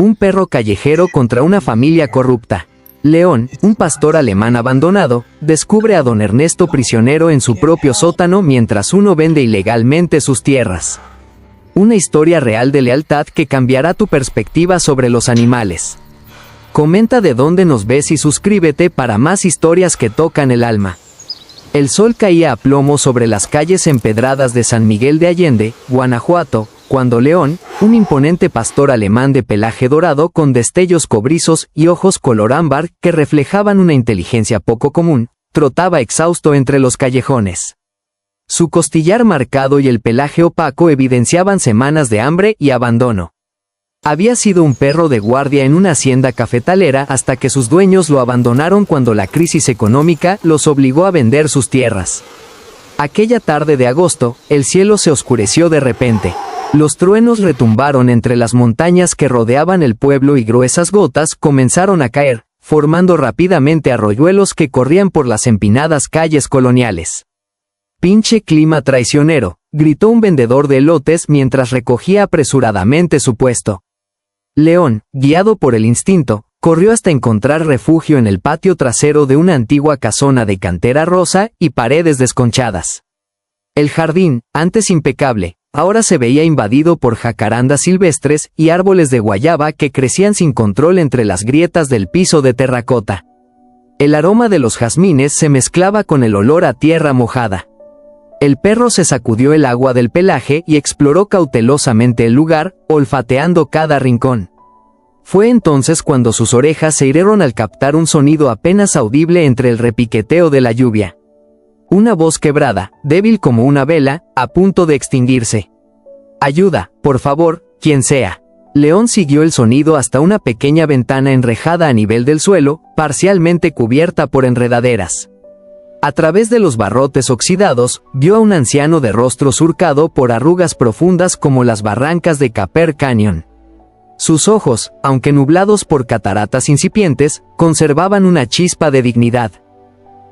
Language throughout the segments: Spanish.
Un perro callejero contra una familia corrupta. León, un pastor alemán abandonado, descubre a don Ernesto prisionero en su propio sótano mientras uno vende ilegalmente sus tierras. Una historia real de lealtad que cambiará tu perspectiva sobre los animales. Comenta de dónde nos ves y suscríbete para más historias que tocan el alma. El sol caía a plomo sobre las calles empedradas de San Miguel de Allende, Guanajuato, cuando León, un imponente pastor alemán de pelaje dorado con destellos cobrizos y ojos color ámbar que reflejaban una inteligencia poco común, trotaba exhausto entre los callejones. Su costillar marcado y el pelaje opaco evidenciaban semanas de hambre y abandono. Había sido un perro de guardia en una hacienda cafetalera hasta que sus dueños lo abandonaron cuando la crisis económica los obligó a vender sus tierras. Aquella tarde de agosto, el cielo se oscureció de repente. Los truenos retumbaron entre las montañas que rodeaban el pueblo y gruesas gotas comenzaron a caer, formando rápidamente arroyuelos que corrían por las empinadas calles coloniales. «Pinche clima traicionero», gritó un vendedor de elotes mientras recogía apresuradamente su puesto. León, guiado por el instinto, corrió hasta encontrar refugio en el patio trasero de una antigua casona de cantera rosa y paredes desconchadas. El jardín, antes impecable, ahora se veía invadido por jacarandas silvestres y árboles de guayaba que crecían sin control entre las grietas del piso de terracota. El aroma de los jazmines se mezclaba con el olor a tierra mojada. El perro se sacudió el agua del pelaje y exploró cautelosamente el lugar, olfateando cada rincón. Fue entonces cuando sus orejas se hirieron al captar un sonido apenas audible entre el repiqueteo de la lluvia. Una voz quebrada, débil como una vela, a punto de extinguirse. «Ayuda, por favor, quien sea». León siguió el sonido hasta una pequeña ventana enrejada a nivel del suelo, parcialmente cubierta por enredaderas. A través de los barrotes oxidados, vio a un anciano de rostro surcado por arrugas profundas como las barrancas de Caper Canyon. Sus ojos, aunque nublados por cataratas incipientes, conservaban una chispa de dignidad.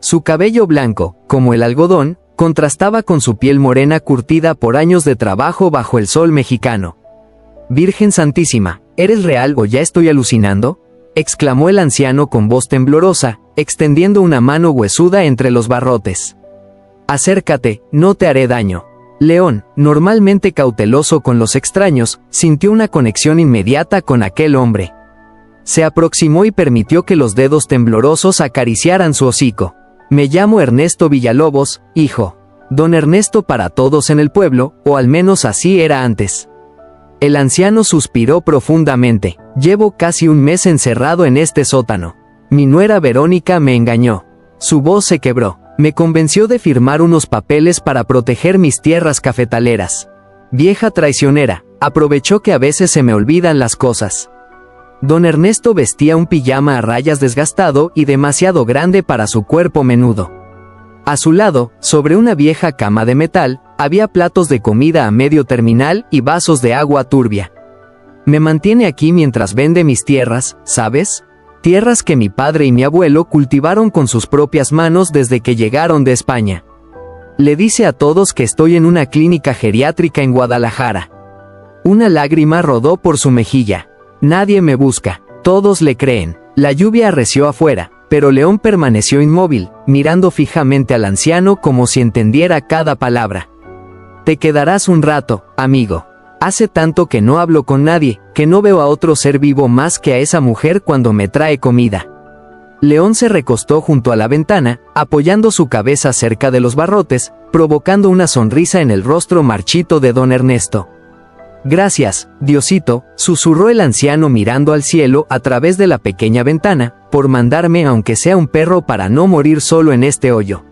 Su cabello blanco, como el algodón, contrastaba con su piel morena curtida por años de trabajo bajo el sol mexicano. «Virgen Santísima, ¿eres real o ya estoy alucinando?», exclamó el anciano con voz temblorosa, extendiendo una mano huesuda entre los barrotes. «Acércate, no te haré daño». León, normalmente cauteloso con los extraños, sintió una conexión inmediata con aquel hombre. Se aproximó y permitió que los dedos temblorosos acariciaran su hocico. «Me llamo Ernesto Villalobos, hijo. Don Ernesto para todos en el pueblo, o al menos así era antes». El anciano suspiró profundamente. «Llevo casi un mes encerrado en este sótano. Mi nuera Verónica me engañó». Su voz se quebró. «Me convenció de firmar unos papeles para proteger mis tierras cafetaleras. Vieja traicionera, aprovechó que a veces se me olvidan las cosas». Don Ernesto vestía un pijama a rayas desgastado y demasiado grande para su cuerpo menudo. A su lado, sobre una vieja cama de metal, había platos de comida a medio terminal y vasos de agua turbia. «Me mantiene aquí mientras vende mis tierras, ¿sabes? Tierras que mi padre y mi abuelo cultivaron con sus propias manos desde que llegaron de España. Le dice a todos que estoy en una clínica geriátrica en Guadalajara». Una lágrima rodó por su mejilla. «Nadie me busca, todos le creen». La lluvia arreció afuera, pero León permaneció inmóvil, mirando fijamente al anciano como si entendiera cada palabra. «Te quedarás un rato, amigo. Hace tanto que no hablo con nadie, que no veo a otro ser vivo más que a esa mujer cuando me trae comida». León se recostó junto a la ventana, apoyando su cabeza cerca de los barrotes, provocando una sonrisa en el rostro marchito de don Ernesto. «Gracias, Diosito», susurró el anciano mirando al cielo a través de la pequeña ventana, «por mandarme aunque sea un perro para no morir solo en este hoyo».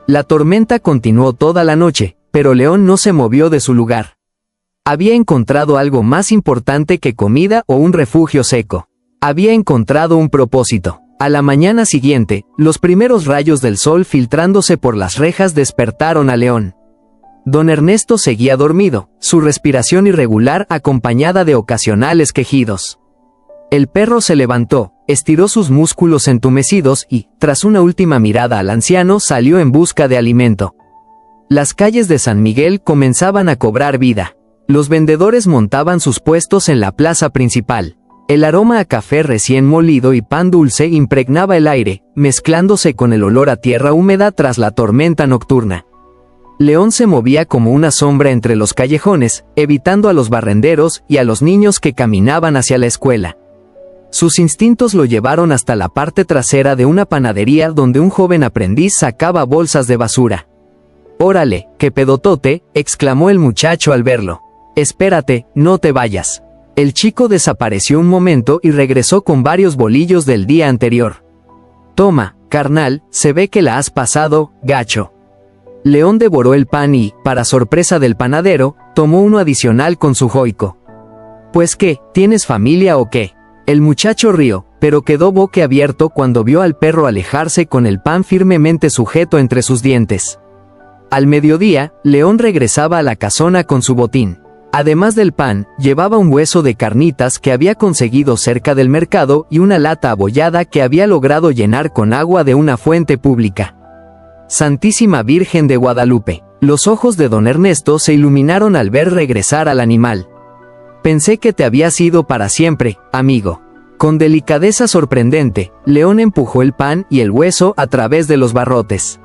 La tormenta continuó toda la noche, pero León no se movió de su lugar. Había encontrado algo más importante que comida o un refugio seco. Había encontrado un propósito. A la mañana siguiente, los primeros rayos del sol filtrándose por las rejas despertaron a León. Don Ernesto seguía dormido, su respiración irregular acompañada de ocasionales quejidos. El perro se levantó, estiró sus músculos entumecidos y, tras una última mirada al anciano, salió en busca de alimento. Las calles de San Miguel comenzaban a cobrar vida. Los vendedores montaban sus puestos en la plaza principal. El aroma a café recién molido y pan dulce impregnaba el aire, mezclándose con el olor a tierra húmeda tras la tormenta nocturna. León se movía como una sombra entre los callejones, evitando a los barrenderos y a los niños que caminaban hacia la escuela. Sus instintos lo llevaron hasta la parte trasera de una panadería donde un joven aprendiz sacaba bolsas de basura. «Órale, qué pedotote», exclamó el muchacho al verlo. «Espérate, no te vayas». El chico desapareció un momento y regresó con varios bolillos del día anterior. «Toma, carnal, se ve que la has pasado, gacho». León devoró el pan y, para sorpresa del panadero, tomó uno adicional con su joico. «¿Pues qué, tienes familia o qué?». El muchacho rió, pero quedó boquiabierto cuando vio al perro alejarse con el pan firmemente sujeto entre sus dientes. Al mediodía, León regresaba a la casona con su botín. Además del pan, llevaba un hueso de carnitas que había conseguido cerca del mercado y una lata abollada que había logrado llenar con agua de una fuente pública. Santísima Virgen de Guadalupe. Los ojos de don Ernesto se iluminaron al ver regresar al animal. «Pensé que te habías ido para siempre, amigo». Con delicadeza sorprendente, León empujó el pan y el hueso a través de los barrotes.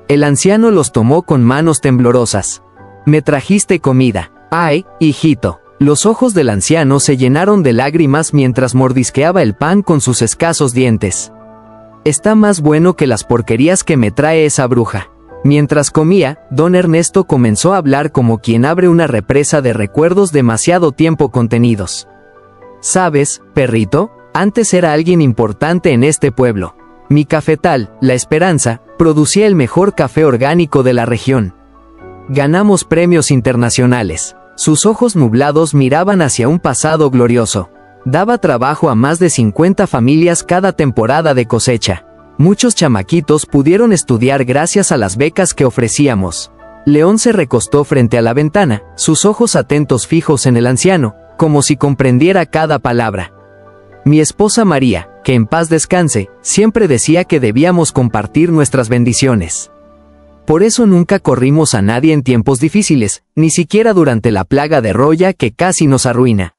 El anciano los tomó con manos temblorosas. «Me trajiste comida». «Ay, hijito». Los ojos del anciano se llenaron de lágrimas mientras mordisqueaba el pan con sus escasos dientes. «Está más bueno que las porquerías que me trae esa bruja». Mientras comía, don Ernesto comenzó a hablar como quien abre una represa de recuerdos demasiado tiempo contenidos. «¿Sabes, perrito? Antes era alguien importante en este pueblo. Mi cafetal, La Esperanza, producía el mejor café orgánico de la región. Ganamos premios internacionales». Sus ojos nublados miraban hacia un pasado glorioso. Daba trabajo a más de 50 familias cada temporada de cosecha. Muchos chamaquitos pudieron estudiar gracias a las becas que ofrecíamos. León se recostó frente a la ventana, sus ojos atentos fijos en el anciano, como si comprendiera cada palabra. Mi esposa María, que en paz descanse, siempre decía que debíamos compartir nuestras bendiciones. Por eso nunca corrimos a nadie en tiempos difíciles, ni siquiera durante la plaga de roya que casi nos arruina.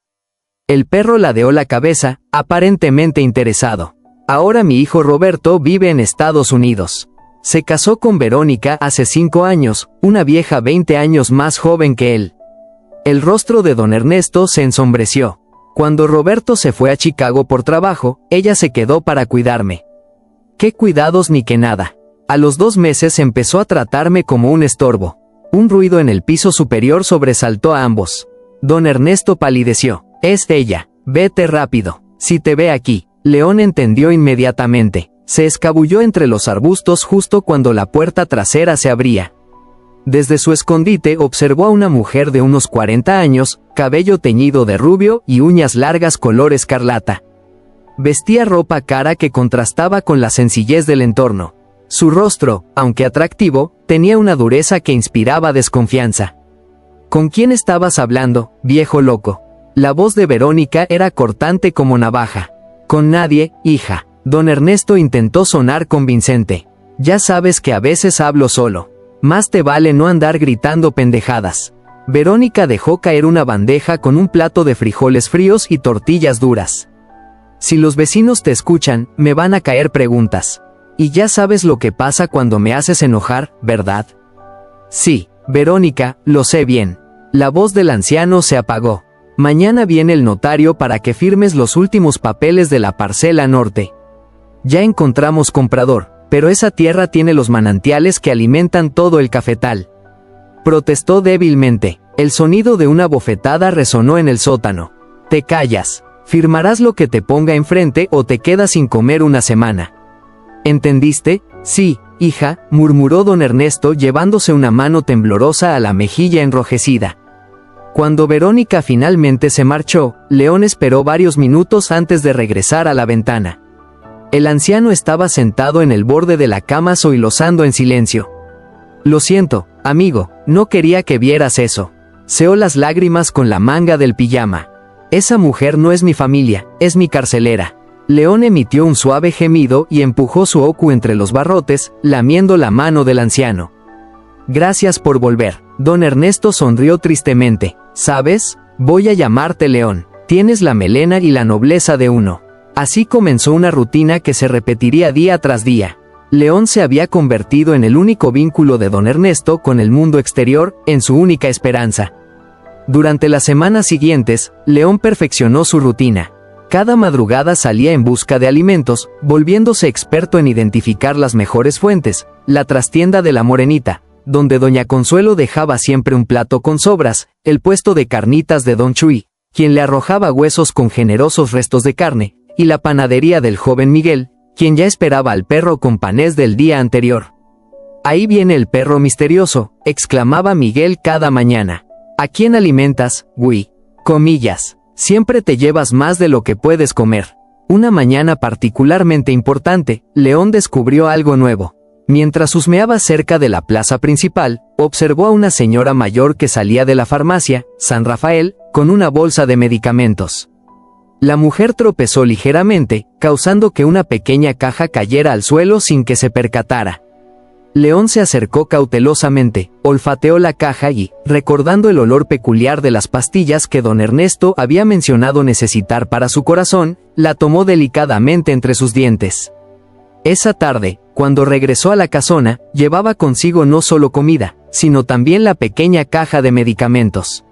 El perro ladeó la cabeza, aparentemente interesado. Ahora mi hijo Roberto vive en Estados Unidos. Se casó con Verónica hace 5 años, una vieja 20 años más joven que él. El rostro de don Ernesto se ensombreció. Cuando Roberto se fue a Chicago por trabajo, ella se quedó para cuidarme. ¿Qué cuidados ni qué nada? A los 2 meses empezó a tratarme como un estorbo. Un ruido en el piso superior sobresaltó a ambos. Don Ernesto palideció. «Es ella. Vete rápido. Si te ve aquí». León entendió inmediatamente. Se escabulló entre los arbustos justo cuando la puerta trasera se abría. Desde su escondite observó a una mujer de unos 40 años, cabello teñido de rubio y uñas largas color escarlata. Vestía ropa cara que contrastaba con la sencillez del entorno. Su rostro, aunque atractivo, tenía una dureza que inspiraba desconfianza. «¿Con quién estabas hablando, viejo loco?». La voz de Verónica era cortante como navaja. «Con nadie, hija». Don Ernesto intentó sonar convincente. «Ya sabes que a veces hablo solo. Más te vale no andar gritando pendejadas». Verónica dejó caer una bandeja con un plato de frijoles fríos y tortillas duras. «Si los vecinos te escuchan, me van a caer preguntas. Y ya sabes lo que pasa cuando me haces enojar, ¿verdad?». «Sí, Verónica, lo sé bien». La voz del anciano se apagó. «Mañana viene el notario para que firmes los últimos papeles de la parcela norte. Ya encontramos comprador, pero esa tierra tiene los manantiales que alimentan todo el cafetal». Protestó débilmente. El sonido de una bofetada resonó en el sótano. «Te callas. Firmarás lo que te ponga enfrente o te quedas sin comer una semana». «¿Entendiste?». «Sí, hija», murmuró don Ernesto llevándose una mano temblorosa a la mejilla enrojecida. Cuando Verónica finalmente se marchó, León esperó varios minutos antes de regresar a la ventana. El anciano estaba sentado en el borde de la cama sollozando en silencio. «Lo siento, amigo, no quería que vieras eso». Seó las lágrimas con la manga del pijama. «Esa mujer no es mi familia, es mi carcelera». León emitió un suave gemido y empujó su ocu entre los barrotes, lamiendo la mano del anciano. «Gracias por volver». Don Ernesto sonrió tristemente. «¿Sabes? Voy a llamarte León. Tienes la melena y la nobleza de uno. Así comenzó una rutina que se repetiría día tras día. León se había convertido en el único vínculo de don Ernesto con el mundo exterior, en su única esperanza. Durante las semanas siguientes, León perfeccionó su rutina. Cada madrugada salía en busca de alimentos, volviéndose experto en identificar las mejores fuentes, la trastienda de la Morenita, donde doña Consuelo dejaba siempre un plato con sobras, el puesto de carnitas de don Chuy, quien le arrojaba huesos con generosos restos de carne, y la panadería del joven Miguel, quien ya esperaba al perro con panés del día anterior. «Ahí viene el perro misterioso», exclamaba Miguel cada mañana. «¿A quién alimentas, güey? Comillas. Siempre te llevas más de lo que puedes comer». Una mañana particularmente importante, León descubrió algo nuevo. Mientras husmeaba cerca de la plaza principal, observó a una señora mayor que salía de la farmacia, San Rafael, con una bolsa de medicamentos. La mujer tropezó ligeramente, causando que una pequeña caja cayera al suelo sin que se percatara. León se acercó cautelosamente, olfateó la caja y, recordando el olor peculiar de las pastillas que don Ernesto había mencionado necesitar para su corazón, la tomó delicadamente entre sus dientes. Esa tarde, cuando regresó a la casona, llevaba consigo no solo comida, sino también la pequeña caja de medicamentos.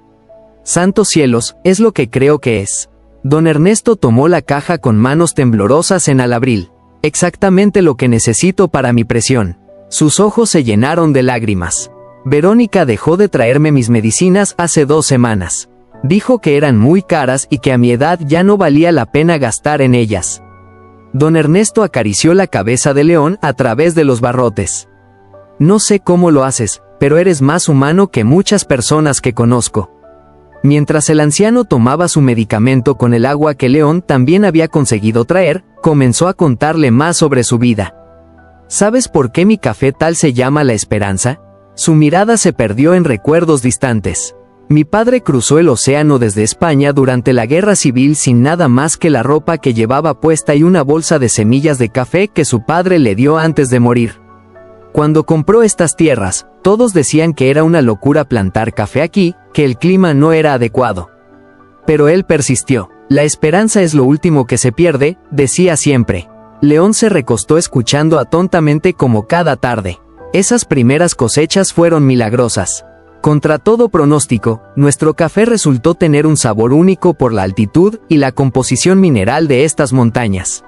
«Santos cielos, es lo que creo que es». Don Ernesto tomó la caja con manos temblorosas en alabril. «Exactamente lo que necesito para mi presión». Sus ojos se llenaron de lágrimas. «Verónica dejó de traerme mis medicinas hace 2 semanas. Dijo que eran muy caras y que a mi edad ya no valía la pena gastar en ellas». Don Ernesto acarició la cabeza de León a través de los barrotes. «No sé cómo lo haces, pero eres más humano que muchas personas que conozco». Mientras el anciano tomaba su medicamento con el agua que León también había conseguido traer, comenzó a contarle más sobre su vida. «¿Sabes por qué mi cafetal se llama La Esperanza?». Su mirada se perdió en recuerdos distantes. «Mi padre cruzó el océano desde España durante la Guerra Civil sin nada más que la ropa que llevaba puesta y una bolsa de semillas de café que su padre le dio antes de morir. Cuando compró estas tierras, todos decían que era una locura plantar café aquí, que el clima no era adecuado. Pero él persistió. La esperanza es lo último que se pierde», decía siempre. León se recostó escuchando atontamente como cada tarde. Esas primeras cosechas fueron milagrosas. Contra todo pronóstico, nuestro café resultó tener un sabor único por la altitud y la composición mineral de estas montañas.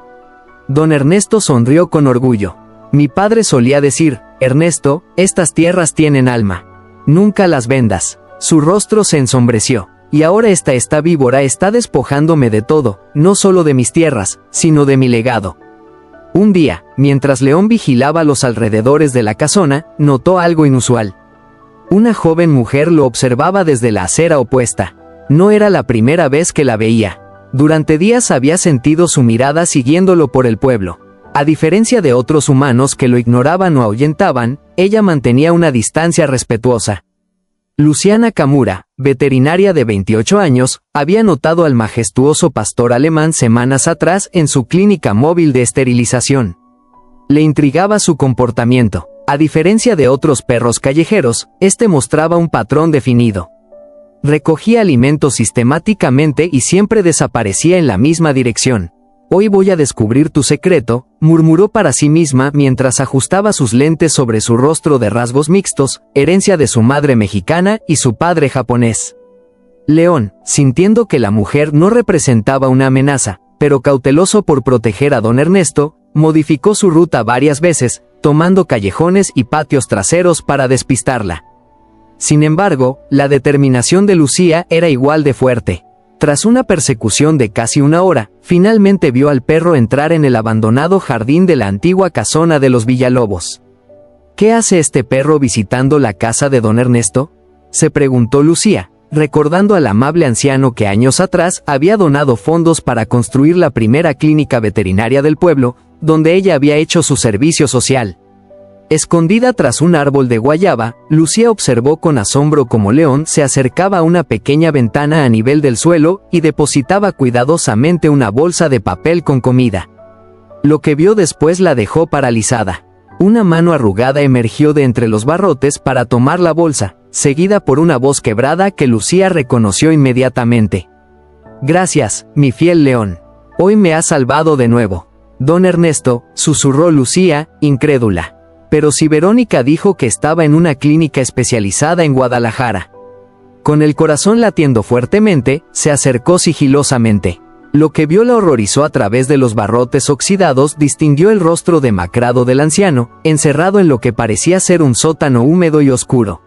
Don Ernesto sonrió con orgullo. «Mi padre solía decir, Ernesto, estas tierras tienen alma. Nunca las vendas». Su rostro se ensombreció. «Y ahora esta víbora está despojándome de todo, no solo de mis tierras, sino de mi legado». Un día, mientras León vigilaba los alrededores de la casona, notó algo inusual. Una joven mujer lo observaba desde la acera opuesta. No era la primera vez que la veía. Durante días había sentido su mirada siguiéndolo por el pueblo. A diferencia de otros humanos que lo ignoraban o ahuyentaban, ella mantenía una distancia respetuosa. Luciana Kamura, veterinaria de 28 años, había notado al majestuoso pastor alemán semanas atrás en su clínica móvil de esterilización. Le intrigaba su comportamiento. A diferencia de otros perros callejeros, este mostraba un patrón definido. Recogía alimentos sistemáticamente y siempre desaparecía en la misma dirección. «Hoy voy a descubrir tu secreto», murmuró para sí misma mientras ajustaba sus lentes sobre su rostro de rasgos mixtos, herencia de su madre mexicana y su padre japonés. León, sintiendo que la mujer no representaba una amenaza, pero cauteloso por proteger a don Ernesto, modificó su ruta varias veces, tomando callejones y patios traseros para despistarla. Sin embargo, la determinación de Lucía era igual de fuerte. Tras una persecución de casi 1 hora, finalmente vio al perro entrar en el abandonado jardín de la antigua casona de los Villalobos. «¿Qué hace este perro visitando la casa de don Ernesto?», se preguntó Lucía, recordando al amable anciano que años atrás había donado fondos para construir la primera clínica veterinaria del pueblo, donde ella había hecho su servicio social. Escondida tras un árbol de guayaba, Lucía observó con asombro cómo León se acercaba a una pequeña ventana a nivel del suelo y depositaba cuidadosamente una bolsa de papel con comida. Lo que vio después la dejó paralizada. Una mano arrugada emergió de entre los barrotes para tomar la bolsa, seguida por una voz quebrada que Lucía reconoció inmediatamente. Gracias, mi fiel León. Hoy me has salvado de nuevo. Don Ernesto, susurró Lucía, incrédula. Pero si Verónica dijo que estaba en una clínica especializada en Guadalajara. Con el corazón latiendo fuertemente, se acercó sigilosamente. Lo que vio la horrorizó. A través de los barrotes oxidados distinguió el rostro demacrado del anciano, encerrado en lo que parecía ser un sótano húmedo y oscuro.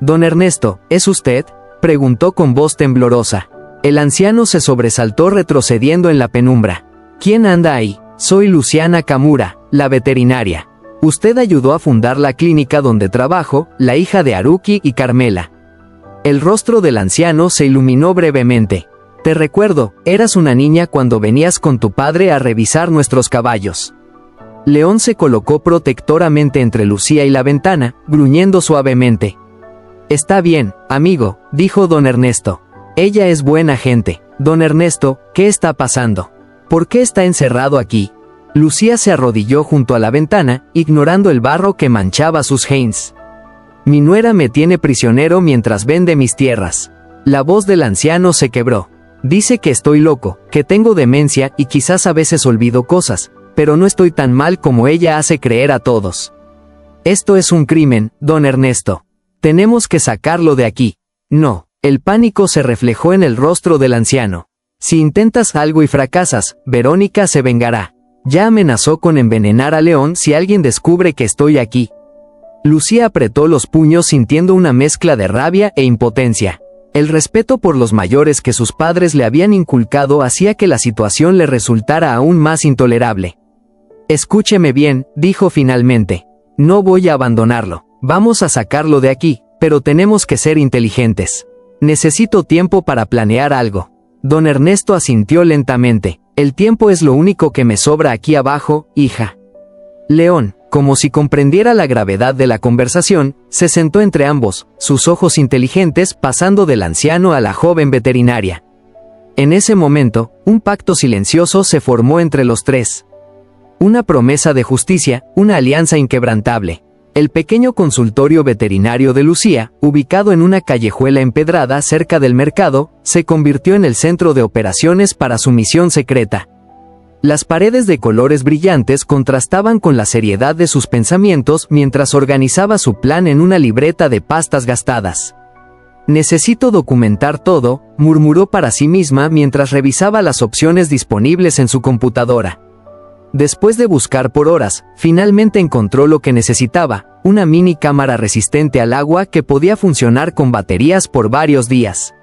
«Don Ernesto, ¿es usted?», preguntó con voz temblorosa. El anciano se sobresaltó retrocediendo en la penumbra. «¿Quién anda ahí? Soy Luciana Kamura, la veterinaria. Usted ayudó a fundar la clínica donde trabajo, la hija de Haruki y Carmela». El rostro del anciano se iluminó brevemente. «Te recuerdo, eras una niña cuando venías con tu padre a revisar nuestros caballos». León se colocó protectoramente entre Lucía y la ventana, gruñendo suavemente. «Está bien, amigo», dijo don Ernesto. «Ella es buena gente». «Don Ernesto, ¿qué está pasando? ¿Por qué está encerrado aquí?». Lucía se arrodilló junto a la ventana, ignorando el barro que manchaba sus jeans. «Mi nuera me tiene prisionero mientras vende mis tierras». La voz del anciano se quebró. «Dice que estoy loco, que tengo demencia y quizás a veces olvido cosas, pero no estoy tan mal como ella hace creer a todos. Esto es un crimen, don Ernesto. Tenemos que sacarlo de aquí». «No». El pánico se reflejó en el rostro del anciano. «Si intentas algo y fracasas, Verónica se vengará. Ya amenazó con envenenar a León si alguien descubre que estoy aquí». Lucía apretó los puños sintiendo una mezcla de rabia e impotencia. El respeto por los mayores que sus padres le habían inculcado hacía que la situación le resultara aún más intolerable. «Escúcheme bien», dijo finalmente. «No voy a abandonarlo. Vamos a sacarlo de aquí, pero tenemos que ser inteligentes. Necesito tiempo para planear algo». Don Ernesto asintió lentamente. «El tiempo es lo único que me sobra aquí abajo, hija». León, como si comprendiera la gravedad de la conversación, se sentó entre ambos, sus ojos inteligentes pasando del anciano a la joven veterinaria. En ese momento, un pacto silencioso se formó entre los tres. Una promesa de justicia, una alianza inquebrantable. El pequeño consultorio veterinario de Lucía, ubicado en una callejuela empedrada cerca del mercado, se convirtió en el centro de operaciones para su misión secreta. Las paredes de colores brillantes contrastaban con la seriedad de sus pensamientos mientras organizaba su plan en una libreta de pastas gastadas. «Necesito documentar todo», murmuró para sí misma mientras revisaba las opciones disponibles en su computadora. Después de buscar por horas, finalmente encontró lo que necesitaba, una mini cámara resistente al agua que podía funcionar con baterías por varios días.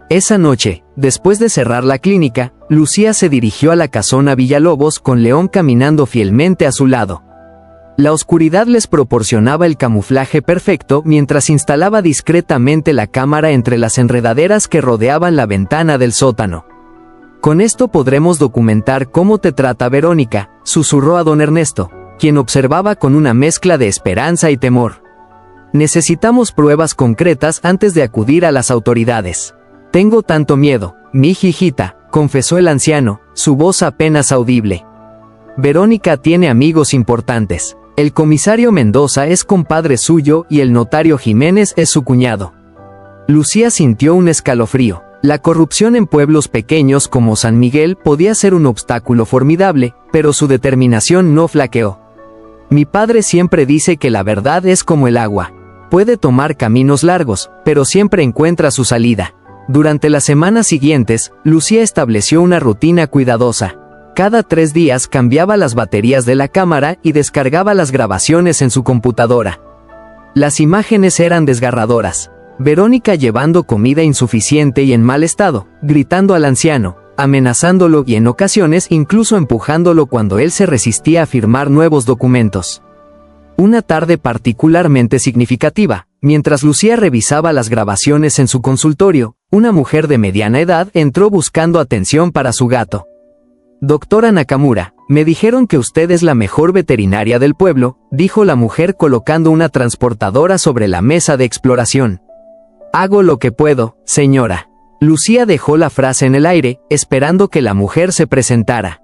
Esa noche, después de cerrar la clínica, Lucía se dirigió a la casona Villalobos con León caminando fielmente a su lado. La oscuridad les proporcionaba el camuflaje perfecto mientras instalaba discretamente la cámara entre las enredaderas que rodeaban la ventana del sótano. «Con esto podremos documentar cómo te trata Verónica», susurró a don Ernesto, quien observaba con una mezcla de esperanza y temor. «Necesitamos pruebas concretas antes de acudir a las autoridades». «Tengo tanto miedo, mi hijita», confesó el anciano, su voz apenas audible. «Verónica tiene amigos importantes. El comisario Mendoza es compadre suyo y el notario Jiménez es su cuñado». Lucía sintió un escalofrío. La corrupción en pueblos pequeños como San Miguel podía ser un obstáculo formidable, pero su determinación no flaqueó. «Mi padre siempre dice que la verdad es como el agua. Puede tomar caminos largos, pero siempre encuentra su salida». Durante las semanas siguientes, Lucía estableció una rutina cuidadosa. Cada 3 días cambiaba las baterías de la cámara y descargaba las grabaciones en su computadora. Las imágenes eran desgarradoras. Verónica llevando comida insuficiente y en mal estado, gritando al anciano, amenazándolo y en ocasiones incluso empujándolo cuando él se resistía a firmar nuevos documentos. Una tarde particularmente significativa, mientras Lucía revisaba las grabaciones en su consultorio, una mujer de mediana edad entró buscando atención para su gato. «Doctora Nakamura, me dijeron que usted es la mejor veterinaria del pueblo», dijo la mujer colocando una transportadora sobre la mesa de exploración. «Hago lo que puedo, señora». Lucía dejó la frase en el aire, esperando que la mujer se presentara.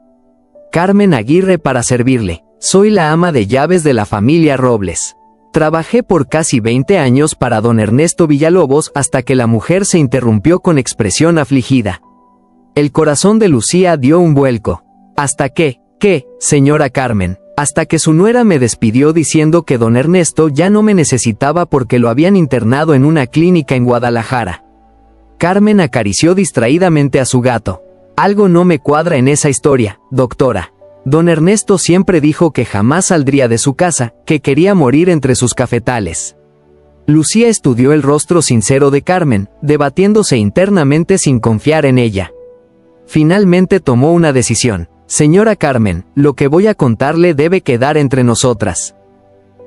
«Carmen Aguirre para servirle. Soy la ama de llaves de la familia Robles. Trabajé por casi 20 años para don Ernesto Villalobos hasta que la mujer se interrumpió con expresión afligida. El corazón de Lucía dio un vuelco. Hasta que, señora Carmen, hasta que su nuera me despidió diciendo que don Ernesto ya no me necesitaba porque lo habían internado en una clínica en Guadalajara. Carmen acarició distraídamente a su gato. Algo no me cuadra en esa historia, doctora. Don Ernesto siempre dijo que jamás saldría de su casa, que quería morir entre sus cafetales. Lucía estudió el rostro sincero de Carmen, debatiéndose internamente sin confiar en ella. Finalmente tomó una decisión. Señora Carmen, lo que voy a contarle debe quedar entre nosotras.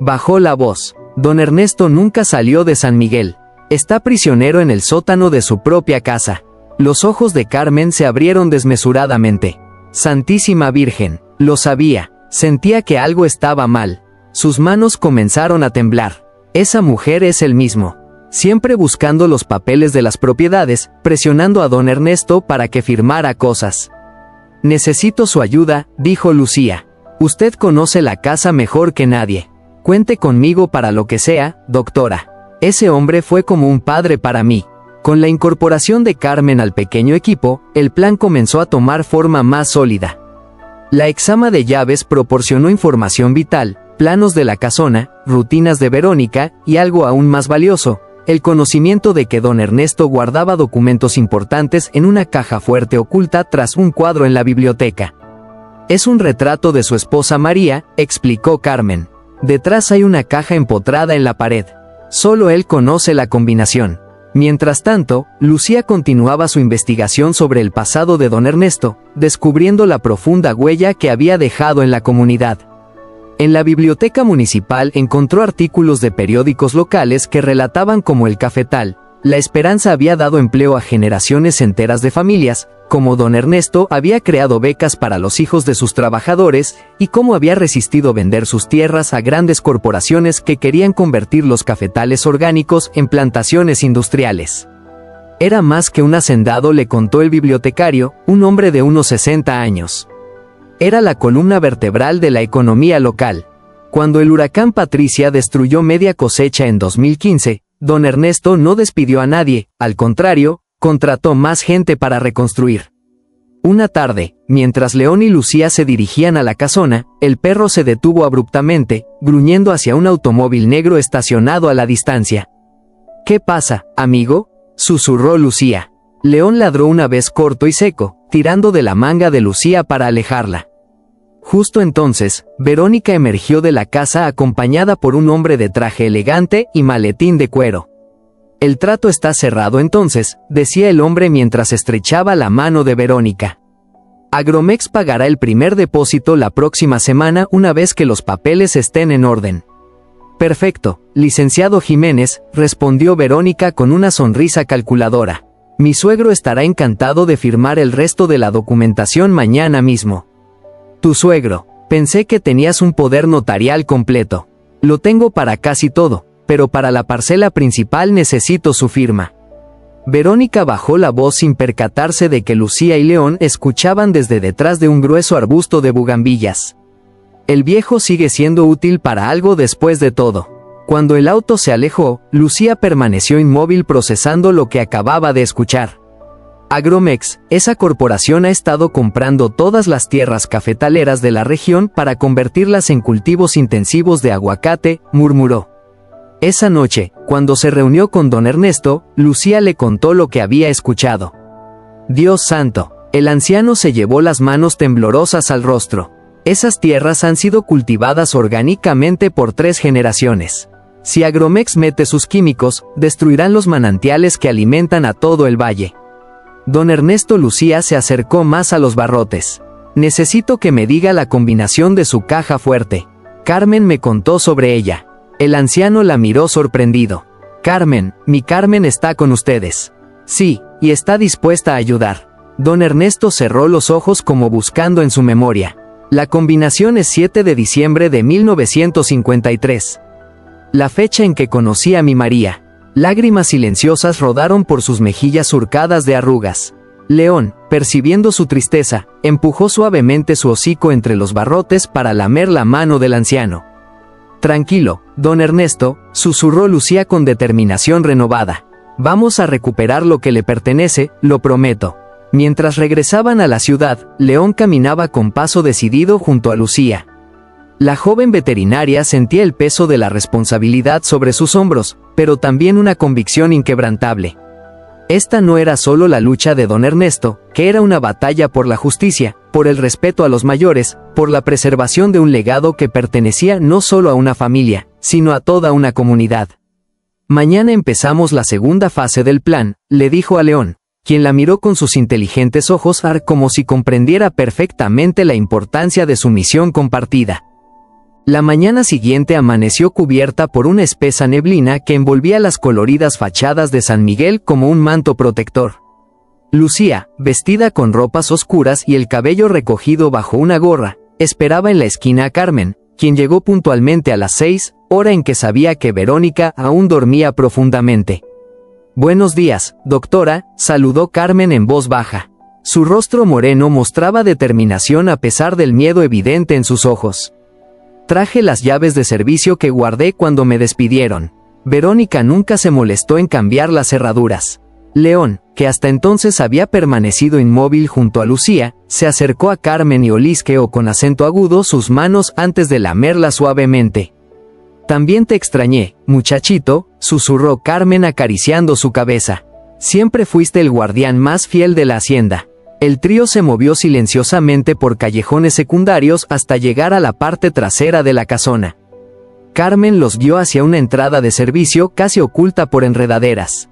Bajó la voz. Don Ernesto nunca salió de San Miguel. Está prisionero en el sótano de su propia casa. Los ojos de Carmen se abrieron desmesuradamente. Santísima Virgen, lo sabía, sentía que algo estaba mal. Sus manos comenzaron a temblar. Esa mujer es el mismo. Siempre buscando los papeles de las propiedades, presionando a don Ernesto para que firmara cosas. Necesito su ayuda, dijo Lucía. Usted conoce la casa mejor que nadie. Cuente conmigo para lo que sea, doctora. Ese hombre fue como un padre para mí. Con la incorporación de Carmen al pequeño equipo, el plan comenzó a tomar forma más sólida. La exama de llaves proporcionó información vital, planos de la casona, rutinas de Verónica, y algo aún más valioso, el conocimiento de que don Ernesto guardaba documentos importantes en una caja fuerte oculta tras un cuadro en la biblioteca. Es un retrato de su esposa María, explicó Carmen. Detrás hay una caja empotrada en la pared. Solo él conoce la combinación. Mientras tanto, Lucía continuaba su investigación sobre el pasado de don Ernesto, descubriendo la profunda huella que había dejado en la comunidad. En la biblioteca municipal encontró artículos de periódicos locales que relataban cómo el cafetal, La Esperanza, había dado empleo a generaciones enteras de familias, cómo don Ernesto había creado becas para los hijos de sus trabajadores y cómo había resistido vender sus tierras a grandes corporaciones que querían convertir los cafetales orgánicos en plantaciones industriales. Era más que un hacendado, le contó el bibliotecario, un hombre de unos 60 años. Era la columna vertebral de la economía local. Cuando el huracán Patricia destruyó media cosecha en 2015, don Ernesto no despidió a nadie, al contrario, contrató más gente para reconstruir. Una tarde, mientras León y Lucía se dirigían a la casona, el perro se detuvo abruptamente, gruñendo hacia un automóvil negro estacionado a la distancia. «¿Qué pasa, amigo?», susurró Lucía. León ladró una vez corto y seco, tirando de la manga de Lucía para alejarla. Justo entonces, Verónica emergió de la casa acompañada por un hombre de traje elegante y maletín de cuero. «El trato está cerrado entonces», decía el hombre mientras estrechaba la mano de Verónica. «Agromex pagará el primer depósito la próxima semana una vez que los papeles estén en orden». «Perfecto, licenciado Jiménez», respondió Verónica con una sonrisa calculadora. «Mi suegro estará encantado de firmar el resto de la documentación mañana mismo». «Tu suegro, pensé que tenías un poder notarial completo». «Lo tengo para casi todo, pero para la parcela principal necesito su firma». Verónica bajó la voz sin percatarse de que Lucía y León escuchaban desde detrás de un grueso arbusto de bugambillas. El viejo sigue siendo útil para algo después de todo. Cuando el auto se alejó, Lucía permaneció inmóvil procesando lo que acababa de escuchar. Agromex, esa corporación ha estado comprando todas las tierras cafetaleras de la región para convertirlas en cultivos intensivos de aguacate, murmuró. Esa noche, cuando se reunió con don Ernesto, Lucía le contó lo que había escuchado. Dios santo, el anciano se llevó las manos temblorosas al rostro. Esas tierras han sido cultivadas orgánicamente por 3 generaciones. Si Agromex mete sus químicos, destruirán los manantiales que alimentan a todo el valle. Don Ernesto. Lucía se acercó más a los barrotes. Necesito que me diga la combinación de su caja fuerte. Carmen me contó sobre ella. El anciano la miró sorprendido. Carmen, mi Carmen está con ustedes. Sí, y está dispuesta a ayudar. Don Ernesto cerró los ojos como buscando en su memoria. La combinación es 7 de diciembre de 1953. La fecha en que conocí a mi María. Lágrimas silenciosas rodaron por sus mejillas surcadas de arrugas. León, percibiendo su tristeza, empujó suavemente su hocico entre los barrotes para lamer la mano del anciano. Tranquilo, don Ernesto, susurró Lucía con determinación renovada. Vamos a recuperar lo que le pertenece, lo prometo. Mientras regresaban a la ciudad, León caminaba con paso decidido junto a Lucía. La joven veterinaria sentía el peso de la responsabilidad sobre sus hombros, pero también una convicción inquebrantable. Esta no era solo la lucha de don Ernesto, que era una batalla por la justicia, por el respeto a los mayores, por la preservación de un legado que pertenecía no solo a una familia, sino a toda una comunidad. Mañana empezamos la segunda fase del plan, le dijo a León, quien la miró con sus inteligentes ojos como si comprendiera perfectamente la importancia de su misión compartida. La mañana siguiente amaneció cubierta por una espesa neblina que envolvía las coloridas fachadas de San Miguel como un manto protector. Lucía, vestida con ropas oscuras y el cabello recogido bajo una gorra, esperaba en la esquina a Carmen, quien llegó puntualmente a las 6, hora en que sabía que Verónica aún dormía profundamente. «Buenos días, doctora», saludó Carmen en voz baja. Su rostro moreno mostraba determinación a pesar del miedo evidente en sus ojos. «Traje las llaves de servicio que guardé cuando me despidieron». Verónica nunca se molestó en cambiar las cerraduras. León, que hasta entonces había permanecido inmóvil junto a Lucía, se acercó a Carmen y olisqueó con acento agudo sus manos antes de lamerla suavemente. «También te extrañé, muchachito», susurró Carmen acariciando su cabeza. «Siempre fuiste el guardián más fiel de la hacienda». El trío se movió silenciosamente por callejones secundarios hasta llegar a la parte trasera de la casona. Carmen los guió hacia una entrada de servicio casi oculta por enredaderas.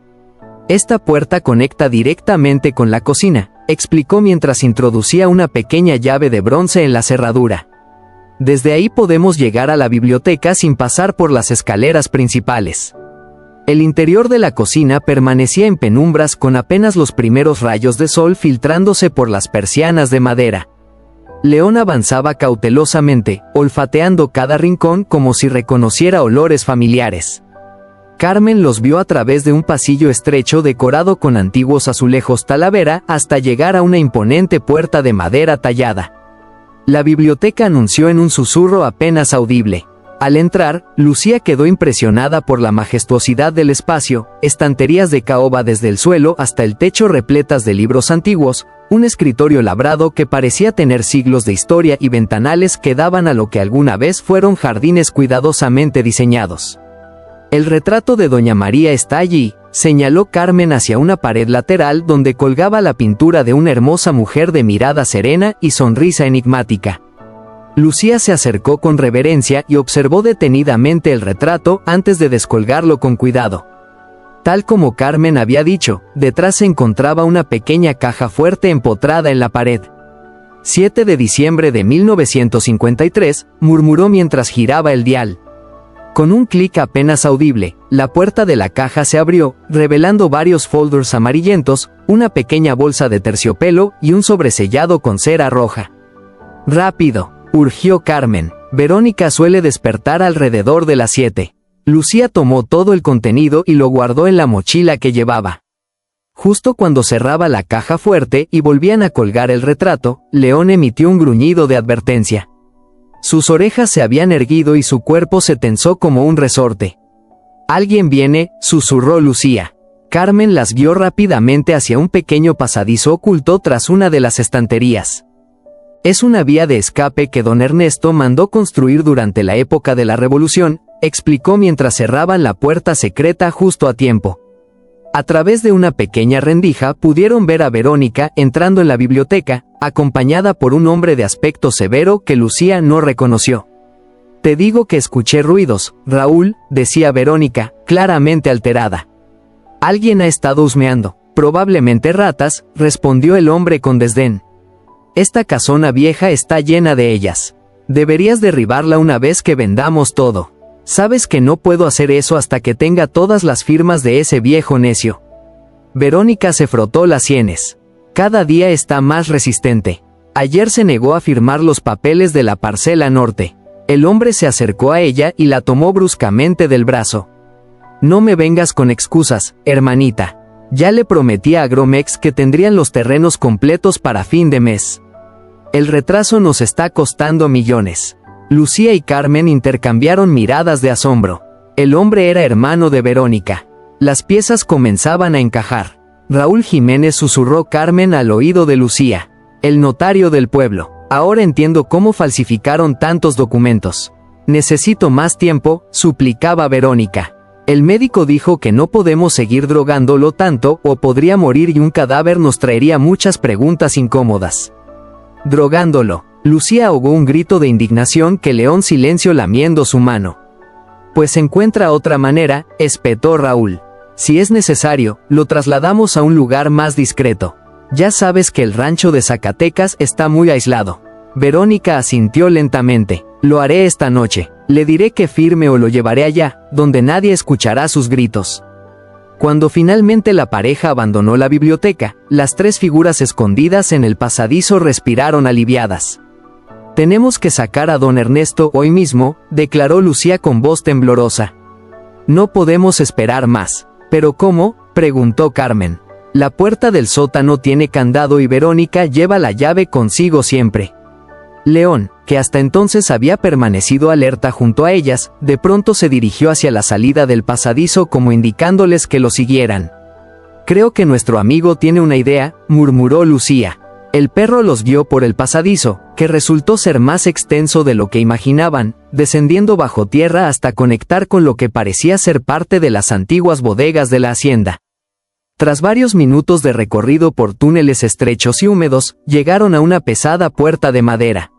«Esta puerta conecta directamente con la cocina», explicó mientras introducía una pequeña llave de bronce en la cerradura. «Desde ahí podemos llegar a la biblioteca sin pasar por las escaleras principales». El interior de la cocina permanecía en penumbras con apenas los primeros rayos de sol filtrándose por las persianas de madera. León avanzaba cautelosamente, olfateando cada rincón como si reconociera olores familiares. Carmen los vio a través de un pasillo estrecho decorado con antiguos azulejos talavera hasta llegar a una imponente puerta de madera tallada. La biblioteca anunció en un susurro apenas audible. Al entrar, Lucía quedó impresionada por la majestuosidad del espacio, estanterías de caoba desde el suelo hasta el techo repletas de libros antiguos, un escritorio labrado que parecía tener siglos de historia y ventanales que daban a lo que alguna vez fueron jardines cuidadosamente diseñados. «El retrato de Doña María está allí», señaló Carmen hacia una pared lateral donde colgaba la pintura de una hermosa mujer de mirada serena y sonrisa enigmática. Lucía se acercó con reverencia y observó detenidamente el retrato antes de descolgarlo con cuidado. Tal como Carmen había dicho, detrás se encontraba una pequeña caja fuerte empotrada en la pared. 7 de diciembre de 1953, murmuró mientras giraba el dial. Con un clic apenas audible, la puerta de la caja se abrió, revelando varios folders amarillentos, una pequeña bolsa de terciopelo y un sobresellado con cera roja. «Rápido», urgió Carmen. «Verónica suele despertar alrededor de las 7. Lucía tomó todo el contenido y lo guardó en la mochila que llevaba. Justo cuando cerraba la caja fuerte y volvían a colgar el retrato, León emitió un gruñido de advertencia. Sus orejas se habían erguido y su cuerpo se tensó como un resorte. «Alguien viene», susurró Lucía. Carmen las guió rápidamente hacia un pequeño pasadizo oculto tras una de las estanterías. «Es una vía de escape que don Ernesto mandó construir durante la época de la Revolución», explicó mientras cerraban la puerta secreta justo a tiempo. A través de una pequeña rendija pudieron ver a Verónica entrando en la biblioteca, acompañada por un hombre de aspecto severo que Lucía no reconoció. «Te digo que escuché ruidos, Raúl», decía Verónica, claramente alterada. «Alguien ha estado husmeando, probablemente ratas», respondió el hombre con desdén. «Esta casona vieja está llena de ellas. Deberías derribarla una vez que vendamos todo. Sabes que no puedo hacer eso hasta que tenga todas las firmas de ese viejo necio». Verónica se frotó las sienes. «Cada día está más resistente. Ayer se negó a firmar los papeles de la parcela norte». El hombre se acercó a ella y la tomó bruscamente del brazo. «No me vengas con excusas, hermanita. Ya le prometí a Agromex que tendrían los terrenos completos para fin de mes. El retraso nos está costando millones». Lucía y Carmen intercambiaron miradas de asombro. El hombre era hermano de Verónica. Las piezas comenzaban a encajar. Raúl Jiménez, susurró Carmen al oído de Lucía. El notario del pueblo. Ahora entiendo cómo falsificaron tantos documentos. Necesito más tiempo, suplicaba Verónica. El médico dijo que no podemos seguir drogándolo tanto o podría morir y un cadáver nos traería muchas preguntas incómodas. Drogándolo. Lucía ahogó un grito de indignación que León silenció lamiendo su mano. Pues encuentra otra manera, espetó Raúl. Si es necesario, lo trasladamos a un lugar más discreto. Ya sabes que el rancho de Zacatecas está muy aislado. Verónica asintió lentamente. Lo haré esta noche. Le diré que firme o lo llevaré allá, donde nadie escuchará sus gritos. Cuando finalmente la pareja abandonó la biblioteca, las tres figuras escondidas en el pasadizo respiraron aliviadas. Tenemos que sacar a don Ernesto hoy mismo, declaró Lucía con voz temblorosa. No podemos esperar más. ¿Pero cómo?, preguntó Carmen. La puerta del sótano tiene candado y Verónica lleva la llave consigo siempre. León, que hasta entonces había permanecido alerta junto a ellas, de pronto se dirigió hacia la salida del pasadizo como indicándoles que lo siguieran. Creo que nuestro amigo tiene una idea, murmuró Lucía. El perro los guió por el pasadizo, que resultó ser más extenso de lo que imaginaban, descendiendo bajo tierra hasta conectar con lo que parecía ser parte de las antiguas bodegas de la hacienda. Tras varios minutos de recorrido por túneles estrechos y húmedos, llegaron a una pesada puerta de madera.